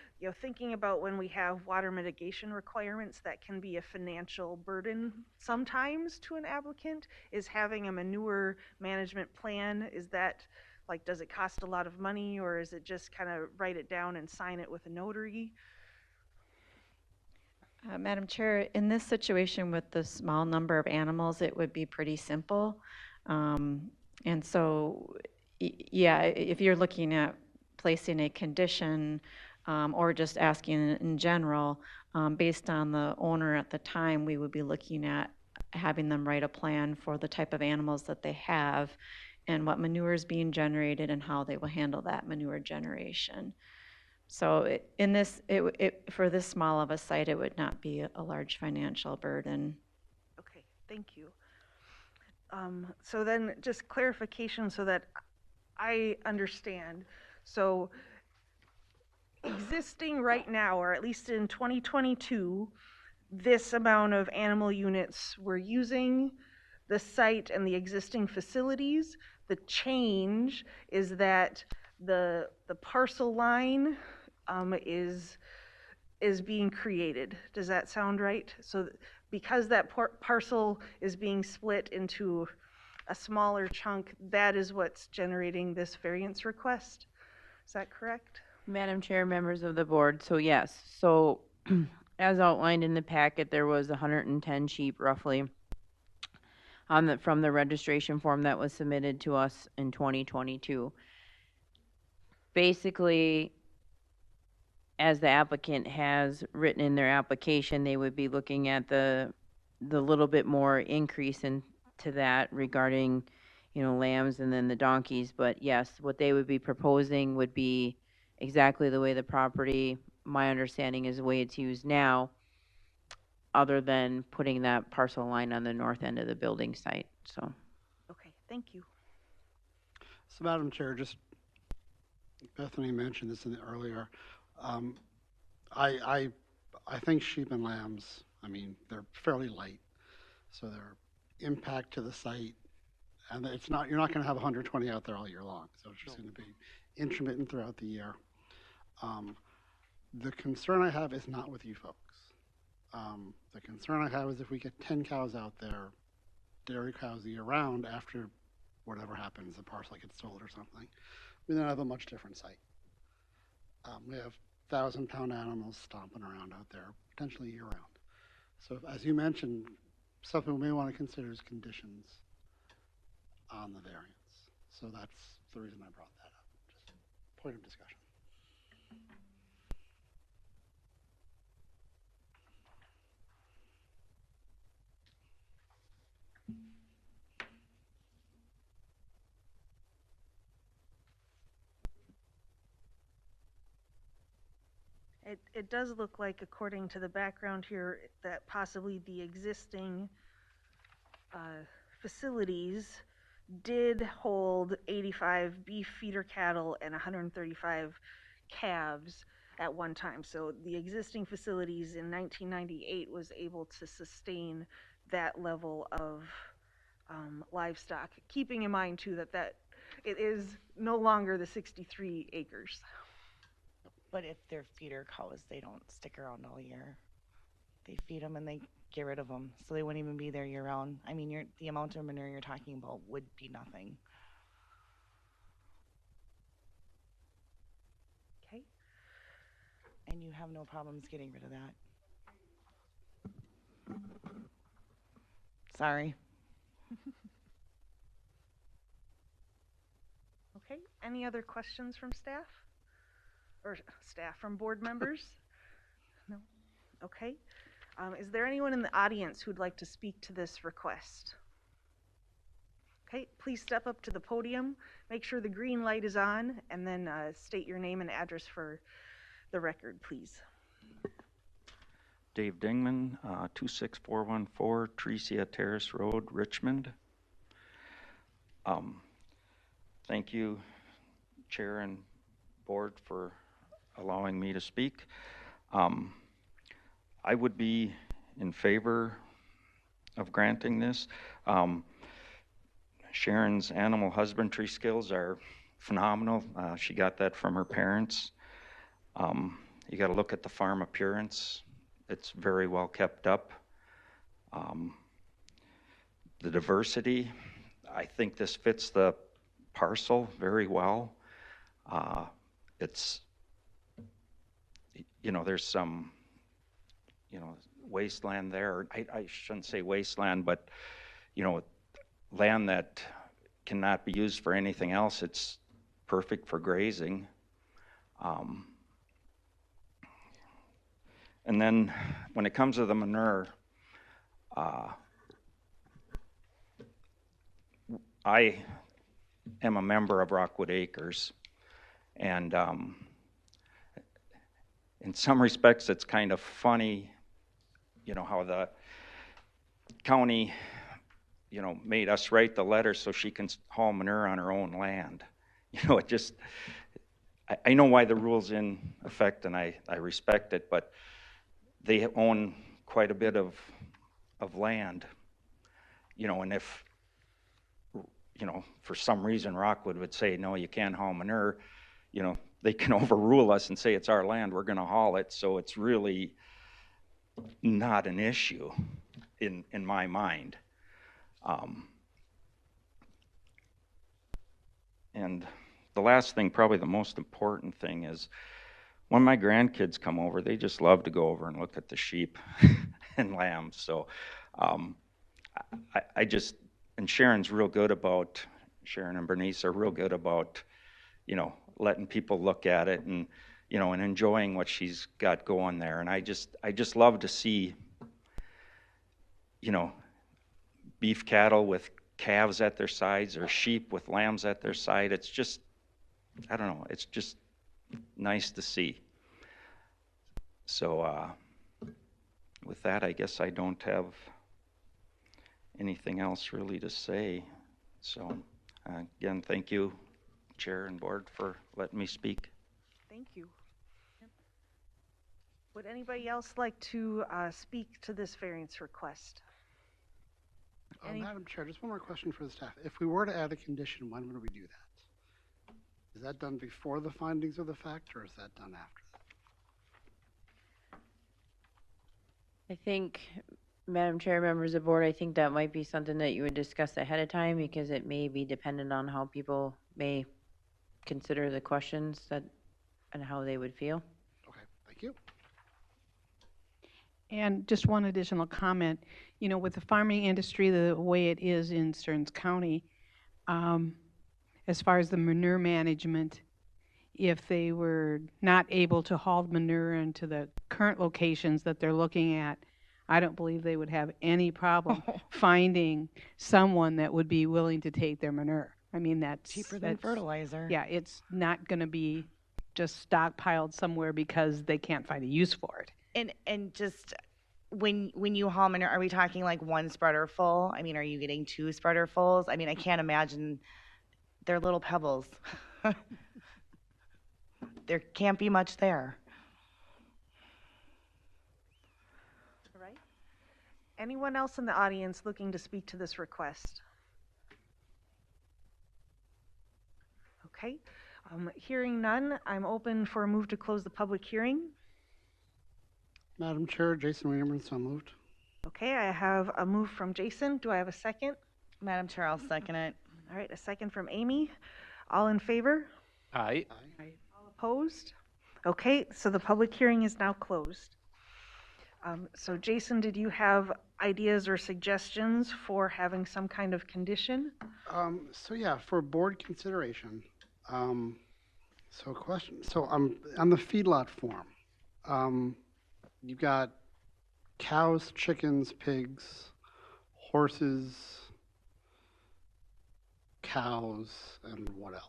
Thinking about when we have water mitigation requirements, that can be a financial burden sometimes to an applicant. Is having a manure management plan, is that like, does it cost a lot of money, or is it just kind of write it down and sign it with a notary? Madam Chair, in this situation with the small number of animals, it would be pretty simple. And so, yeah, if you're looking at placing a condition or just asking in general, based on the owner at the time, we would be looking at having them write a plan for the type of animals that they have and what manure is being generated and how they will handle that manure generation. So for this small of a site, it would not be a large financial burden. Okay, thank you. So then just clarification so that I understand. So existing right now, or at least in 2022, this amount of animal units we're using the site and the existing facilities. The change is that the parcel line is being created. Does that sound right? So because that parcel is being split into a smaller chunk, that is what's generating this variance request. Is that correct? Madam Chair, members of the board, so yes, so as outlined in the packet, there was 110 sheep roughly from the registration form that was submitted to us in 2022. Basically, as the applicant has written in their application, they would be looking at the little bit more increase into that regarding, lambs and then the donkeys. But yes, what they would be proposing would be exactly the way the property, my understanding is the way it's used now, other than putting that parcel line on the north end of the building site, so. Okay, thank you. So, Madam Chair, just Bethany mentioned this earlier. I think sheep and lambs, they're fairly light, so their impact to the site, and you're not going to have 120 out there all year long, so it's just going to be intermittent throughout the year. The concern I have is not with you folks. The concern I have is if we get 10 cows out there, dairy cows year round, after whatever happens, the parcel gets sold or something, we then have a much different site. We have 1,000-pound animals stomping around out there, potentially year round. So as you mentioned, something we may want to consider is conditions on the variance. So that's the reason I brought that up, just point of discussion. It does look like, according to the background here, that possibly the existing facilities did hold 85 beef feeder cattle and 135 calves at one time. So the existing facilities in 1998 was able to sustain that level of livestock, keeping in mind too that it is no longer the 63 acres. But if they're feeder cows, they don't stick around all year. They feed them and they get rid of them, so they wouldn't even be there year round. The amount of manure you're talking about would be nothing. Okay. And you have no problems getting rid of that. Sorry. Okay, any other questions from staff? Or staff from board members? No? Okay. Is there anyone in the audience who'd like to speak to this request? Okay, please step up to the podium, make sure the green light is on, and then state your name and address for the record, please. Dave Dingman, 26414 Tricia Terrace Road, Richmond. Thank you, Chair and Board, for allowing me to speak. I would be in favor of granting this. Sharon's animal husbandry skills are phenomenal. She got that from her parents. You got to look at the farm appearance. It's very well kept up. The diversity, I think this fits the parcel very well. It's, there's some, wasteland there. I shouldn't say wasteland, but, land that cannot be used for anything else. It's perfect for grazing. And then when it comes to the manure, I am a member of Rockwood Acres, and in some respects it's kind of funny, how the county, made us write the letter so she can haul manure on her own land. It just, I know why the rule's in effect, and I respect it, but they own quite a bit of land, and if, for some reason Rockwood would say, no, you can't haul manure, they can overrule us and say it's our land, we're going to haul it, so it's really not an issue. in my mind. And the last thing, probably the most important thing, is when my grandkids come over, they just love to go over and look at the sheep and lambs. So I just, and Sharon and Bernice are real good about, letting people look at it and, and enjoying what she's got going there. And I just love to see, beef cattle with calves at their sides or sheep with lambs at their side. It's just, I don't know, it's just nice to see. So with that, I guess I don't have anything else really to say. So again, thank you, Chair and Board, for letting me speak. Thank you. Would anybody else like to speak to this variance request? Madam Chair, just one more question for the staff. If we were to add a condition, when would we do that? Is that done before the findings of the fact, or is that done after that? I think, Madam Chair, members of the board, I think that might be something that you would discuss ahead of time, because it may be dependent on how people may consider the questions and how they would feel. Okay, thank you. And just one additional comment, with the farming industry the way it is in Stearns County, as far as the manure management, if they were not able to haul manure into the current locations that they're looking at, I don't believe they would have any problem finding someone that would be willing to take their manure. I mean, that's cheaper than fertilizer. Yeah, it's not going to be just stockpiled somewhere because they can't find a use for it. And just when you haul manure, are we talking like one spreader full? I mean, are you getting 2 spreader fulls? I mean, I can't imagine. They're little pebbles. There can't be much there. All right. Anyone else in the audience looking to speak to this request? Okay. Hearing none, I'm open for a move to close the public hearing. Madam Chair, Jason Wienerman, so moved. Okay, I have a move from Jason. Do I have a second? Madam Chair, I'll second it. All right, a second from Amy. All in favor? Aye. All opposed? Okay, so the public hearing is now closed. So Jason, did you have ideas or suggestions for having some kind of condition? So yeah, for board consideration. So question. So on the feedlot form, you've got cows, chickens, pigs, horses, cows, and what else?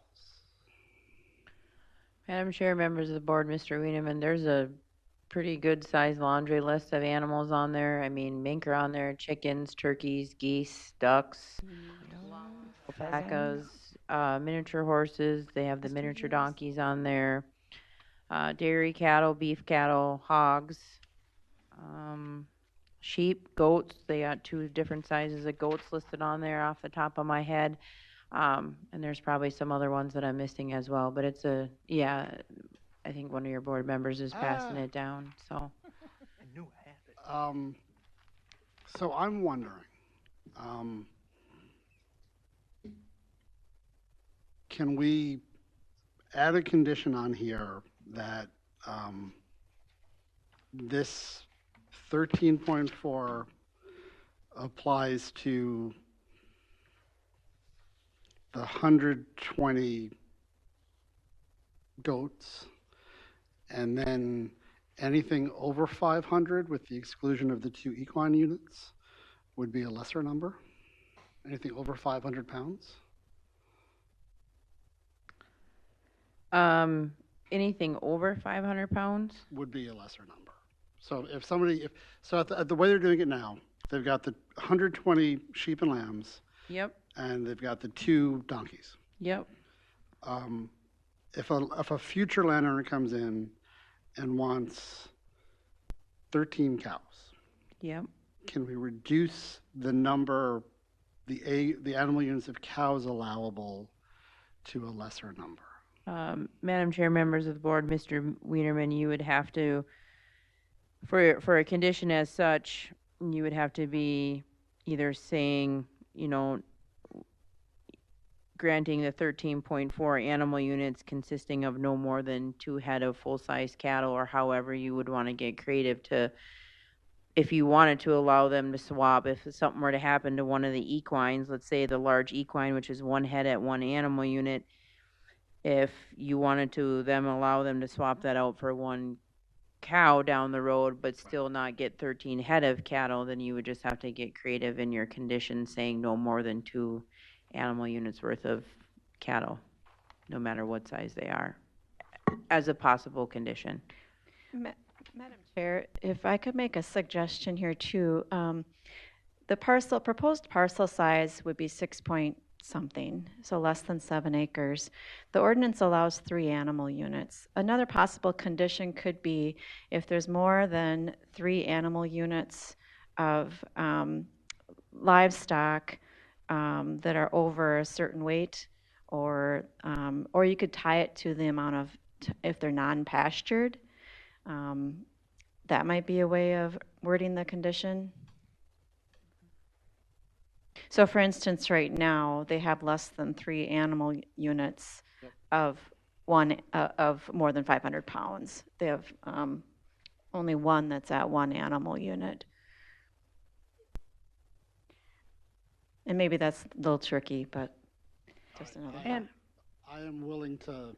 Madam Chair, members of the board, Mr. Wienerman, there's a pretty good sized laundry list of animals on there. I mean, mink are on there, chickens, turkeys, geese, ducks, alpacas, miniature horses. They have the miniature donkeys on there. Dairy cattle, beef cattle, hogs, sheep, goats. They got 2 different sizes of goats listed on there off the top of my head. And there's probably some other ones that I'm missing as well, but it's I think one of your board members is passing it down, so. I knew I had it. So I'm wondering, can we add a condition on here that this 13.4 applies to the 120 goats, and then anything over 500, with the exclusion of the 2 equine units, would be a lesser number? Anything over 500 pounds? Anything over 500 pounds? Would be a lesser number. So if somebody, the way they're doing it now, they've got the 120 sheep and lambs. Yep. And they've got the 2 donkeys. Yep. If a future landowner comes in and wants 13 cows, yep, can we reduce the number, the animal units of cows allowable to a lesser number? Madam Chair, members of the board, Mr. Wienerman, you would have to, for a condition as such, you would have to be either saying, you know, granting the 13.4 animal units consisting of no more than 2 head of full-size cattle, or however you would want to get creative to, if you wanted to allow them to swap, if something were to happen to one of the equines, let's say the large equine, which is 1 head at 1 animal unit, if you wanted to allow them to swap that out for 1 cow down the road, but still not get 13 head of cattle, then you would just have to get creative in your conditions saying no more than 2 animal units worth of cattle, no matter what size they are, as a possible condition. Madam Chair, if I could make a suggestion here too, the proposed parcel size would be 6 point something, so less than 7 acres. The ordinance allows 3 animal units. Another possible condition could be if there's more than 3 animal units of livestock that are over a certain weight, or you could tie it to the amount of, if they're non-pastured. That might be a way of wording the condition. So for instance, right now, they have less than 3 animal units of more than 500 pounds. They have only 1 that's at 1 animal unit. And maybe that's a little tricky, but just another thought. And I am willing to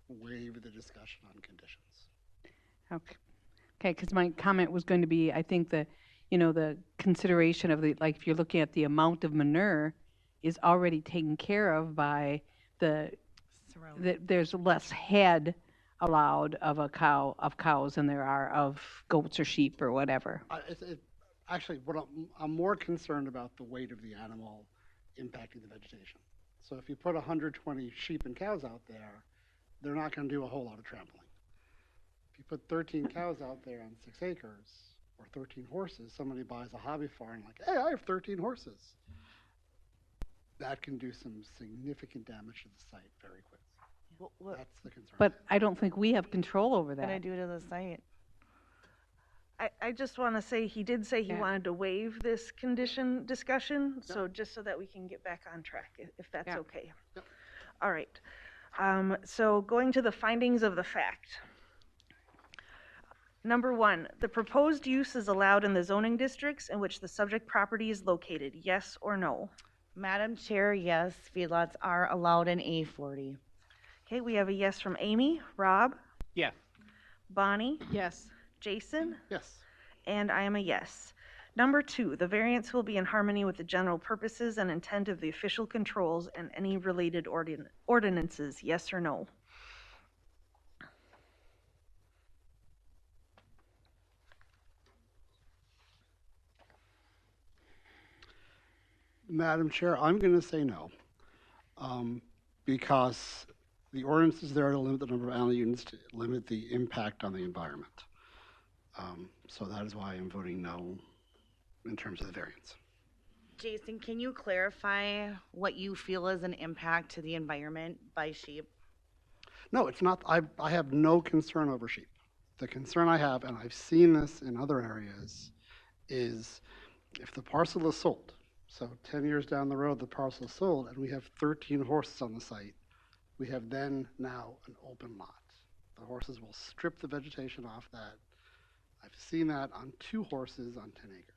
waive the discussion on conditions. Okay, because my comment was going to be, I think the consideration of like, if you're looking at the amount of manure is already taken care of by there's less head allowed of cows than there are of goats or sheep or whatever. Actually, I'm more concerned about the weight of the animal impacting the vegetation. So if you put 120 sheep and cows out there, they're not going to do a whole lot of trampling. If you put 13 cows out there on 6 acres, or 13 horses, somebody buys a hobby farm like, hey, I have 13 horses. That can do some significant damage to the site very quickly. That's the concern. But I don't think we have control over that. What can I do to the site? I just want to say, he did say he Yeah. wanted to waive this condition discussion, so just so that we can get back on track, if that's Yeah. okay. All right. So going to the findings of the fact. Number 1, the proposed use is allowed in the zoning districts in which the subject property is located, yes or no? Madam Chair, yes, feedlots are allowed in A40. Okay, we have a yes from Amy. Rob? Yes. Bonnie? Yes. Jason? Yes. And I am a yes. Number 2, the variance will be in harmony with the general purposes and intent of the official controls and any related ordinances, yes or no? Madam Chair, I'm going to say no, because the ordinance is there to limit the number of animal units, to limit the impact on the environment. So that is why I'm voting no in terms of the variance. Jason, can you clarify what you feel is an impact to the environment by sheep? No, it's not. I have no concern over sheep. The concern I have, and I've seen this in other areas, is if the parcel is sold, so 10 years down the road, the parcel is sold, and we have 13 horses on the site, we have then now an open lot. The horses will strip the vegetation off that. I've seen that on 2 horses on 10 acres.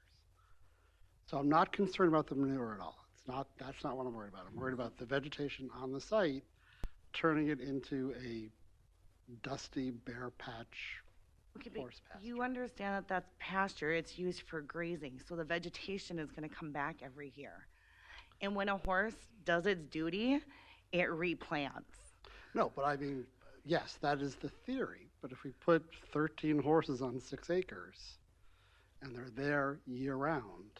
So I'm not concerned about the manure at all. That's not what I'm worried about. I'm worried about the vegetation on the site, turning it into a dusty, bare patch, horse pasture. You understand that that's pasture, it's used for grazing, so the vegetation is gonna come back every year. And when a horse does its duty, it replants. No, but I mean, yes, that is the theory. But if we put 13 horses on 6 acres and they're there year round,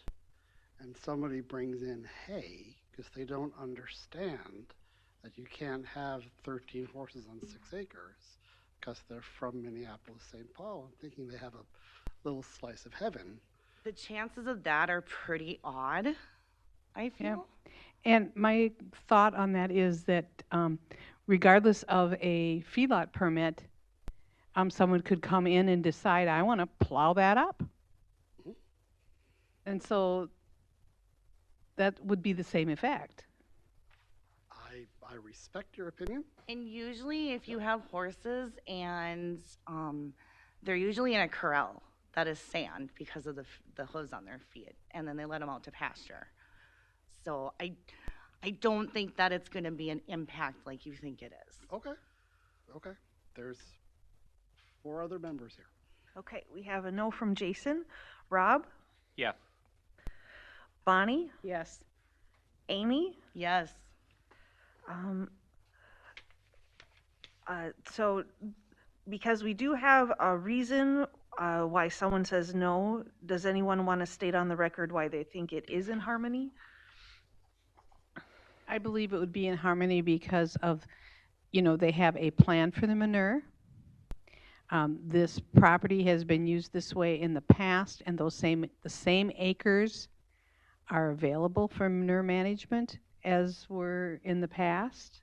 and somebody brings in hay because they don't understand that you can't have 13 horses on 6 acres because they're from Minneapolis, St. Paul, and thinking they have a little slice of heaven. The chances of that are pretty odd, I feel. And my thought on that is that regardless of a feedlot permit, someone could come in and decide, I want to plow that up. And so that would be the same effect. I respect your opinion. And usually if you have horses and they're usually in a corral that is sand because of the hooves on their feet, and then they let them out to pasture. So I don't think that it's going to be an impact like you think it is. Okay. Okay. There's 4 other members here. Okay, we have a no from Jason. Rob? Yes. Bonnie? Yes. Amy? Yes. So because we do have a reason why someone says no, does anyone want to state on the record why they think it is in harmony? I believe it would be in harmony because of, they have a plan for the manure. This property has been used this way in the past, and the same acres are available for manure management as were in the past.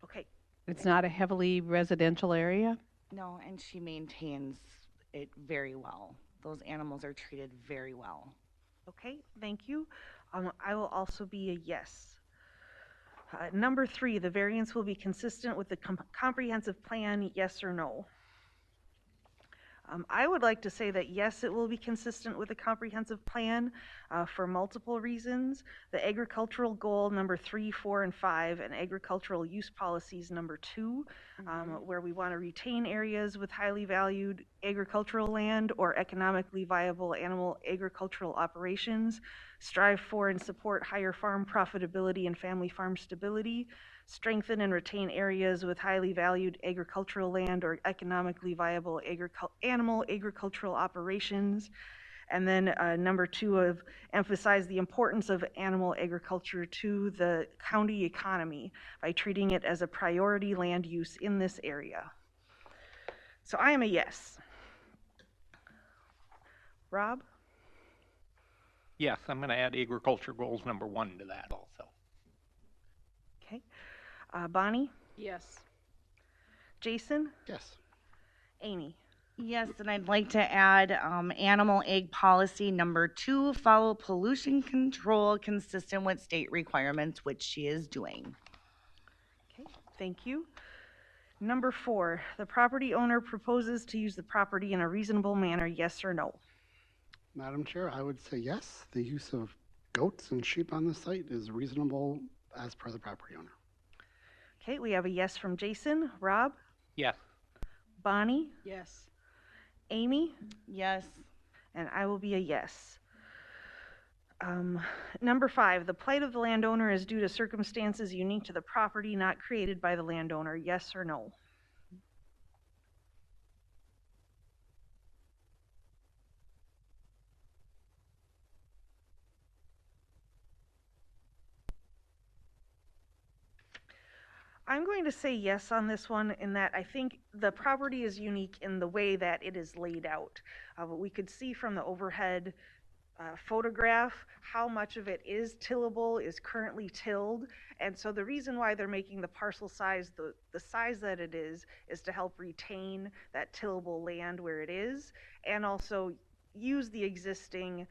Okay. It's not a heavily residential area. No, and she maintains it very well. Those animals are treated very well. Okay, thank you. I will also be a yes. Number 3, the variance will be consistent with the comprehensive plan, yes or no? I would like to say that yes, it will be consistent with the comprehensive plan for multiple reasons. The agricultural goal number 3, 4, and 5, and agricultural use policies number 2, where we want to retain areas with highly valued agricultural land or economically viable animal agricultural operations, strive for and support higher farm profitability and family farm stability, strengthen and retain areas with highly valued agricultural land or economically viable animal agricultural operations. And then number 2 of emphasize the importance of animal agriculture to the county economy by treating it as a priority land use in this area. So I am a yes. Rob? Yes, I'm going to add agriculture goals number 1 to that also. Okay. Bonnie? Yes. Jason? Yes. Amy? Yes, and I'd like to add animal egg policy number 2, follow pollution control consistent with state requirements, which she is doing. Okay, thank you. Number 4, the property owner proposes to use the property in a reasonable manner, yes or no? Madam Chair, I would say yes. The use of goats and sheep on the site is reasonable as per the property owner. Okay, we have a yes from Jason. Rob? Yes. Bonnie? Yes. Amy? Yes. And I will be a yes. Number 5, the plight of the landowner is due to circumstances unique to the property, not created by the landowner, yes or no? I'm going to say yes on this one in that I think the property is unique in the way that it is laid out. We could see from the overhead photograph how much of it is tillable, is currently tilled, and so the reason why they're making the parcel size the size that it is to help retain that tillable land where it is, and also use the existing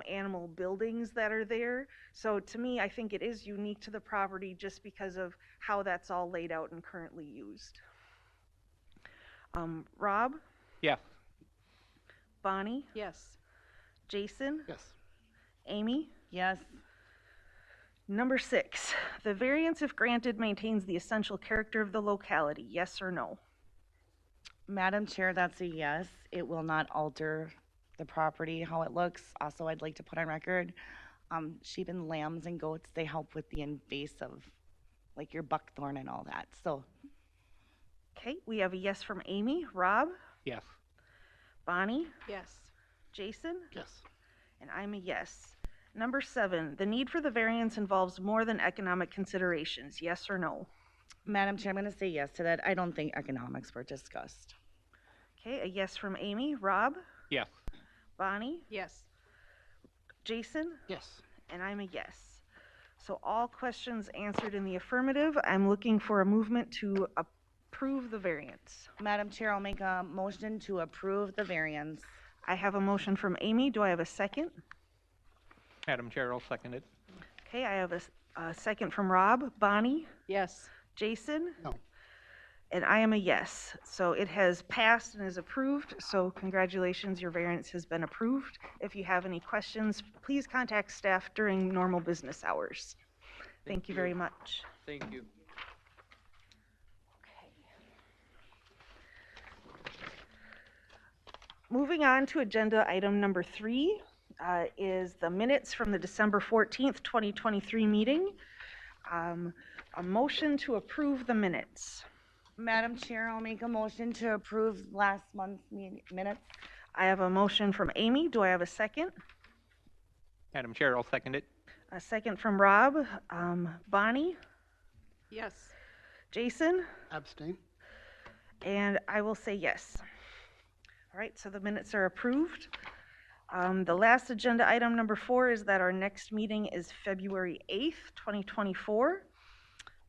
animal buildings that are there. So to me, I think it is unique to the property just because of how that's all laid out and currently used. Rob? Yes. Bonnie? Yes. Jason? Yes. Amy? Yes. Number 6, the variance, if granted, maintains the essential character of the locality, yes or no? Madam Chair, that's a yes. It will not alter the property, how it looks. Also, I'd like to put on record, sheep and lambs and goats, they help with the invasive, like your buckthorn and all that, so. Okay, we have a yes from Amy. Rob? Yes. Bonnie? Yes. Jason? Yes. And I'm a yes. Number 7, the need for the variance involves more than economic considerations, yes or no? Madam Chair, I'm going to say yes to that. I don't think economics were discussed. Okay, a yes from Amy. Rob? Yes. Bonnie? Yes. Jason? Yes. And I'm a yes. So all questions answered in the affirmative. I'm looking for a movement to approve the variance. Madam Chair, I'll make a motion to approve the variance. I have a motion from Amy. Do I have a second? Madam Chair, I'll second it. Okay, I have a second from Rob. Bonnie? Yes. Jason? No. And I am a yes. So it has passed and is approved. So congratulations, your variance has been approved. If you have any questions, please contact staff during normal business hours. Thank you very much. Thank you. Moving on to agenda item number 3 is the minutes from the December 14th, 2023 meeting. A motion to approve the minutes. Madam Chair, I'll make a motion to approve last month's minutes. I have a motion from Amy. Do I have a second? Madam Chair, I'll second it. A second from Rob. Bonnie? Yes. Jason? Abstain? And I will say yes. All right, so the minutes are approved. The last agenda item, number 4, is that our next meeting is February 8th, 2024.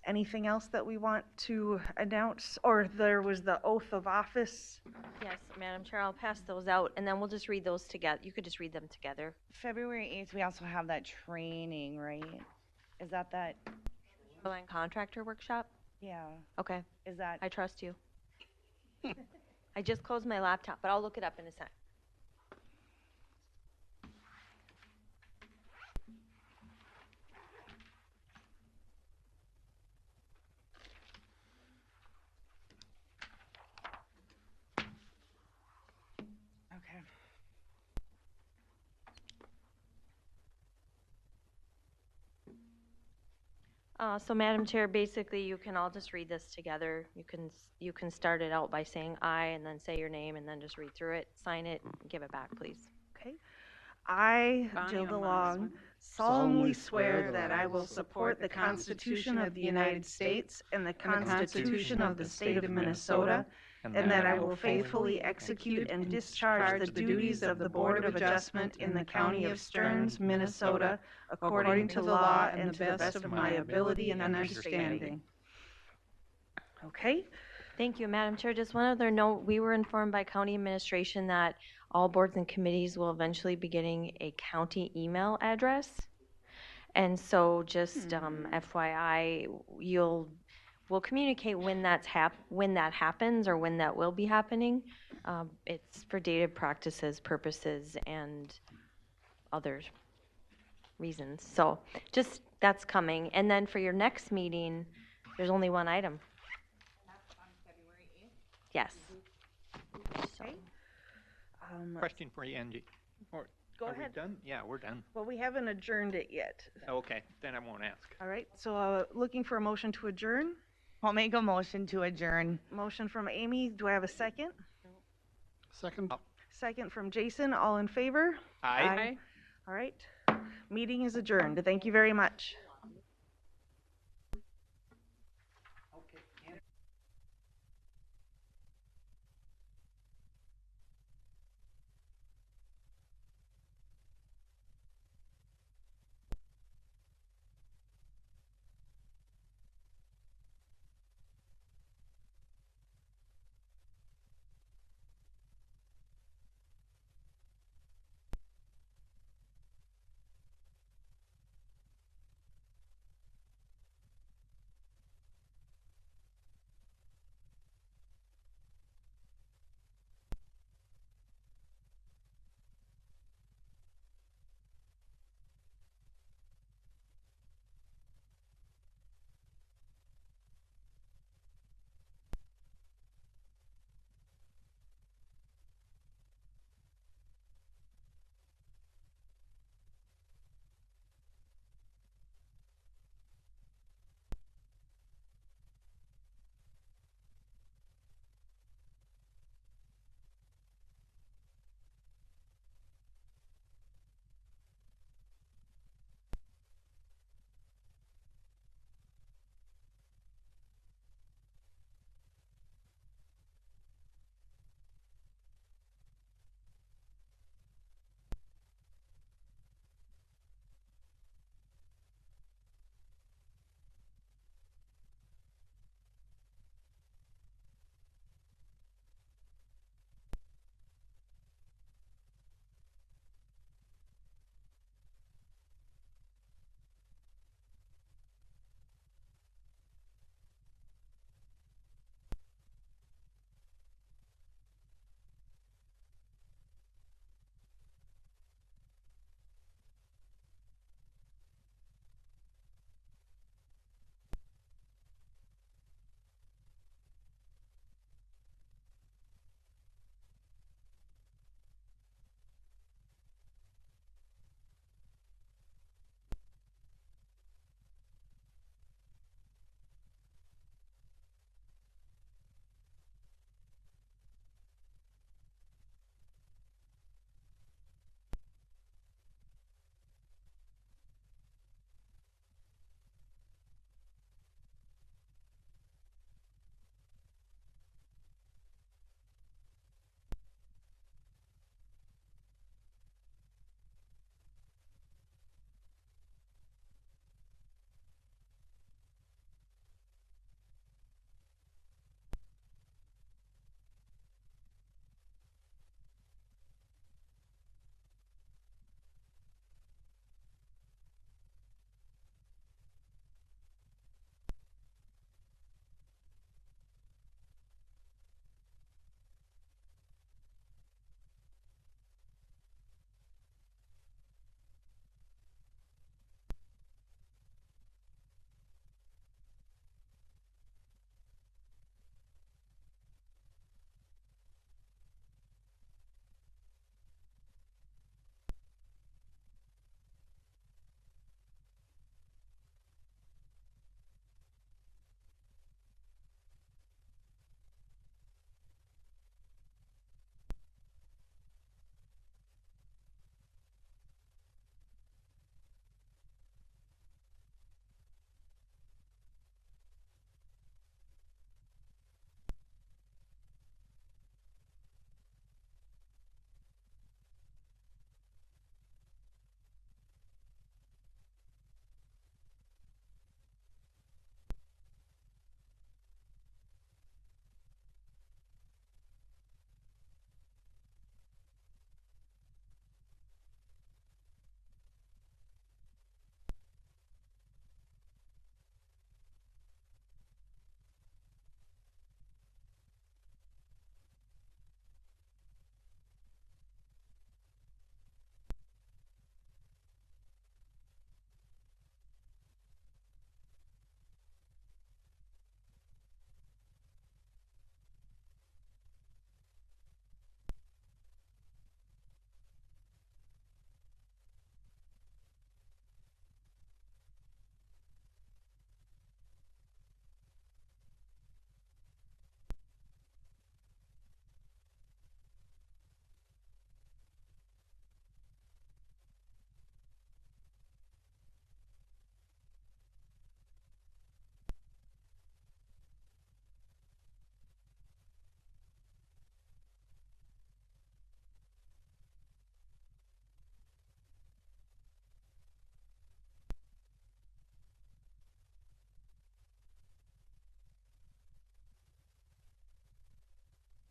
Anything else that we want to announce? Or there was the oath of office. Yes, Madam Chair, I'll pass those out, and then we'll just read those together. You could just read them together. February 8th, we also have that training, right? Is that? Shoreline Contractor Workshop? Yeah. Okay, Is that? I trust you. I just closed my laptop, but I'll look it up in a sec. Okay. So Madam Chair, basically you can all just read this together. You can start it out by saying aye and then say your name and then just read through it, sign it, and give it back, please. Okay. I, Bonnie Jill or DeLong, solemnly swear that I will support the Constitution of the United States and the Constitution of the State of Minnesota, and that I will faithfully execute and discharge the duties of the Board of Adjustment in the County of Stearns, Minnesota, according to law and to the best of my ability and understanding. Okay. Thank you, Madam Chair. Just one other note, we were informed by county administration that all boards and committees will eventually be getting a county email address. And so just FYI, we'll communicate when that happens or when that will be happening. It's for data practices purposes and other reasons. So just that's coming. And then for your next meeting, there's only one item. Yes. So, Question for you, Angie. Go Are ahead. we done? Yeah, we're done. Well, we haven't adjourned it yet. Okay, then I won't ask. All right, so looking for a motion to adjourn. I'll make a motion to adjourn. Motion from Amy. Do I have a second? Second? Second from Jason. All in favor? Aye. All right. Meeting is adjourned. Thank you very much.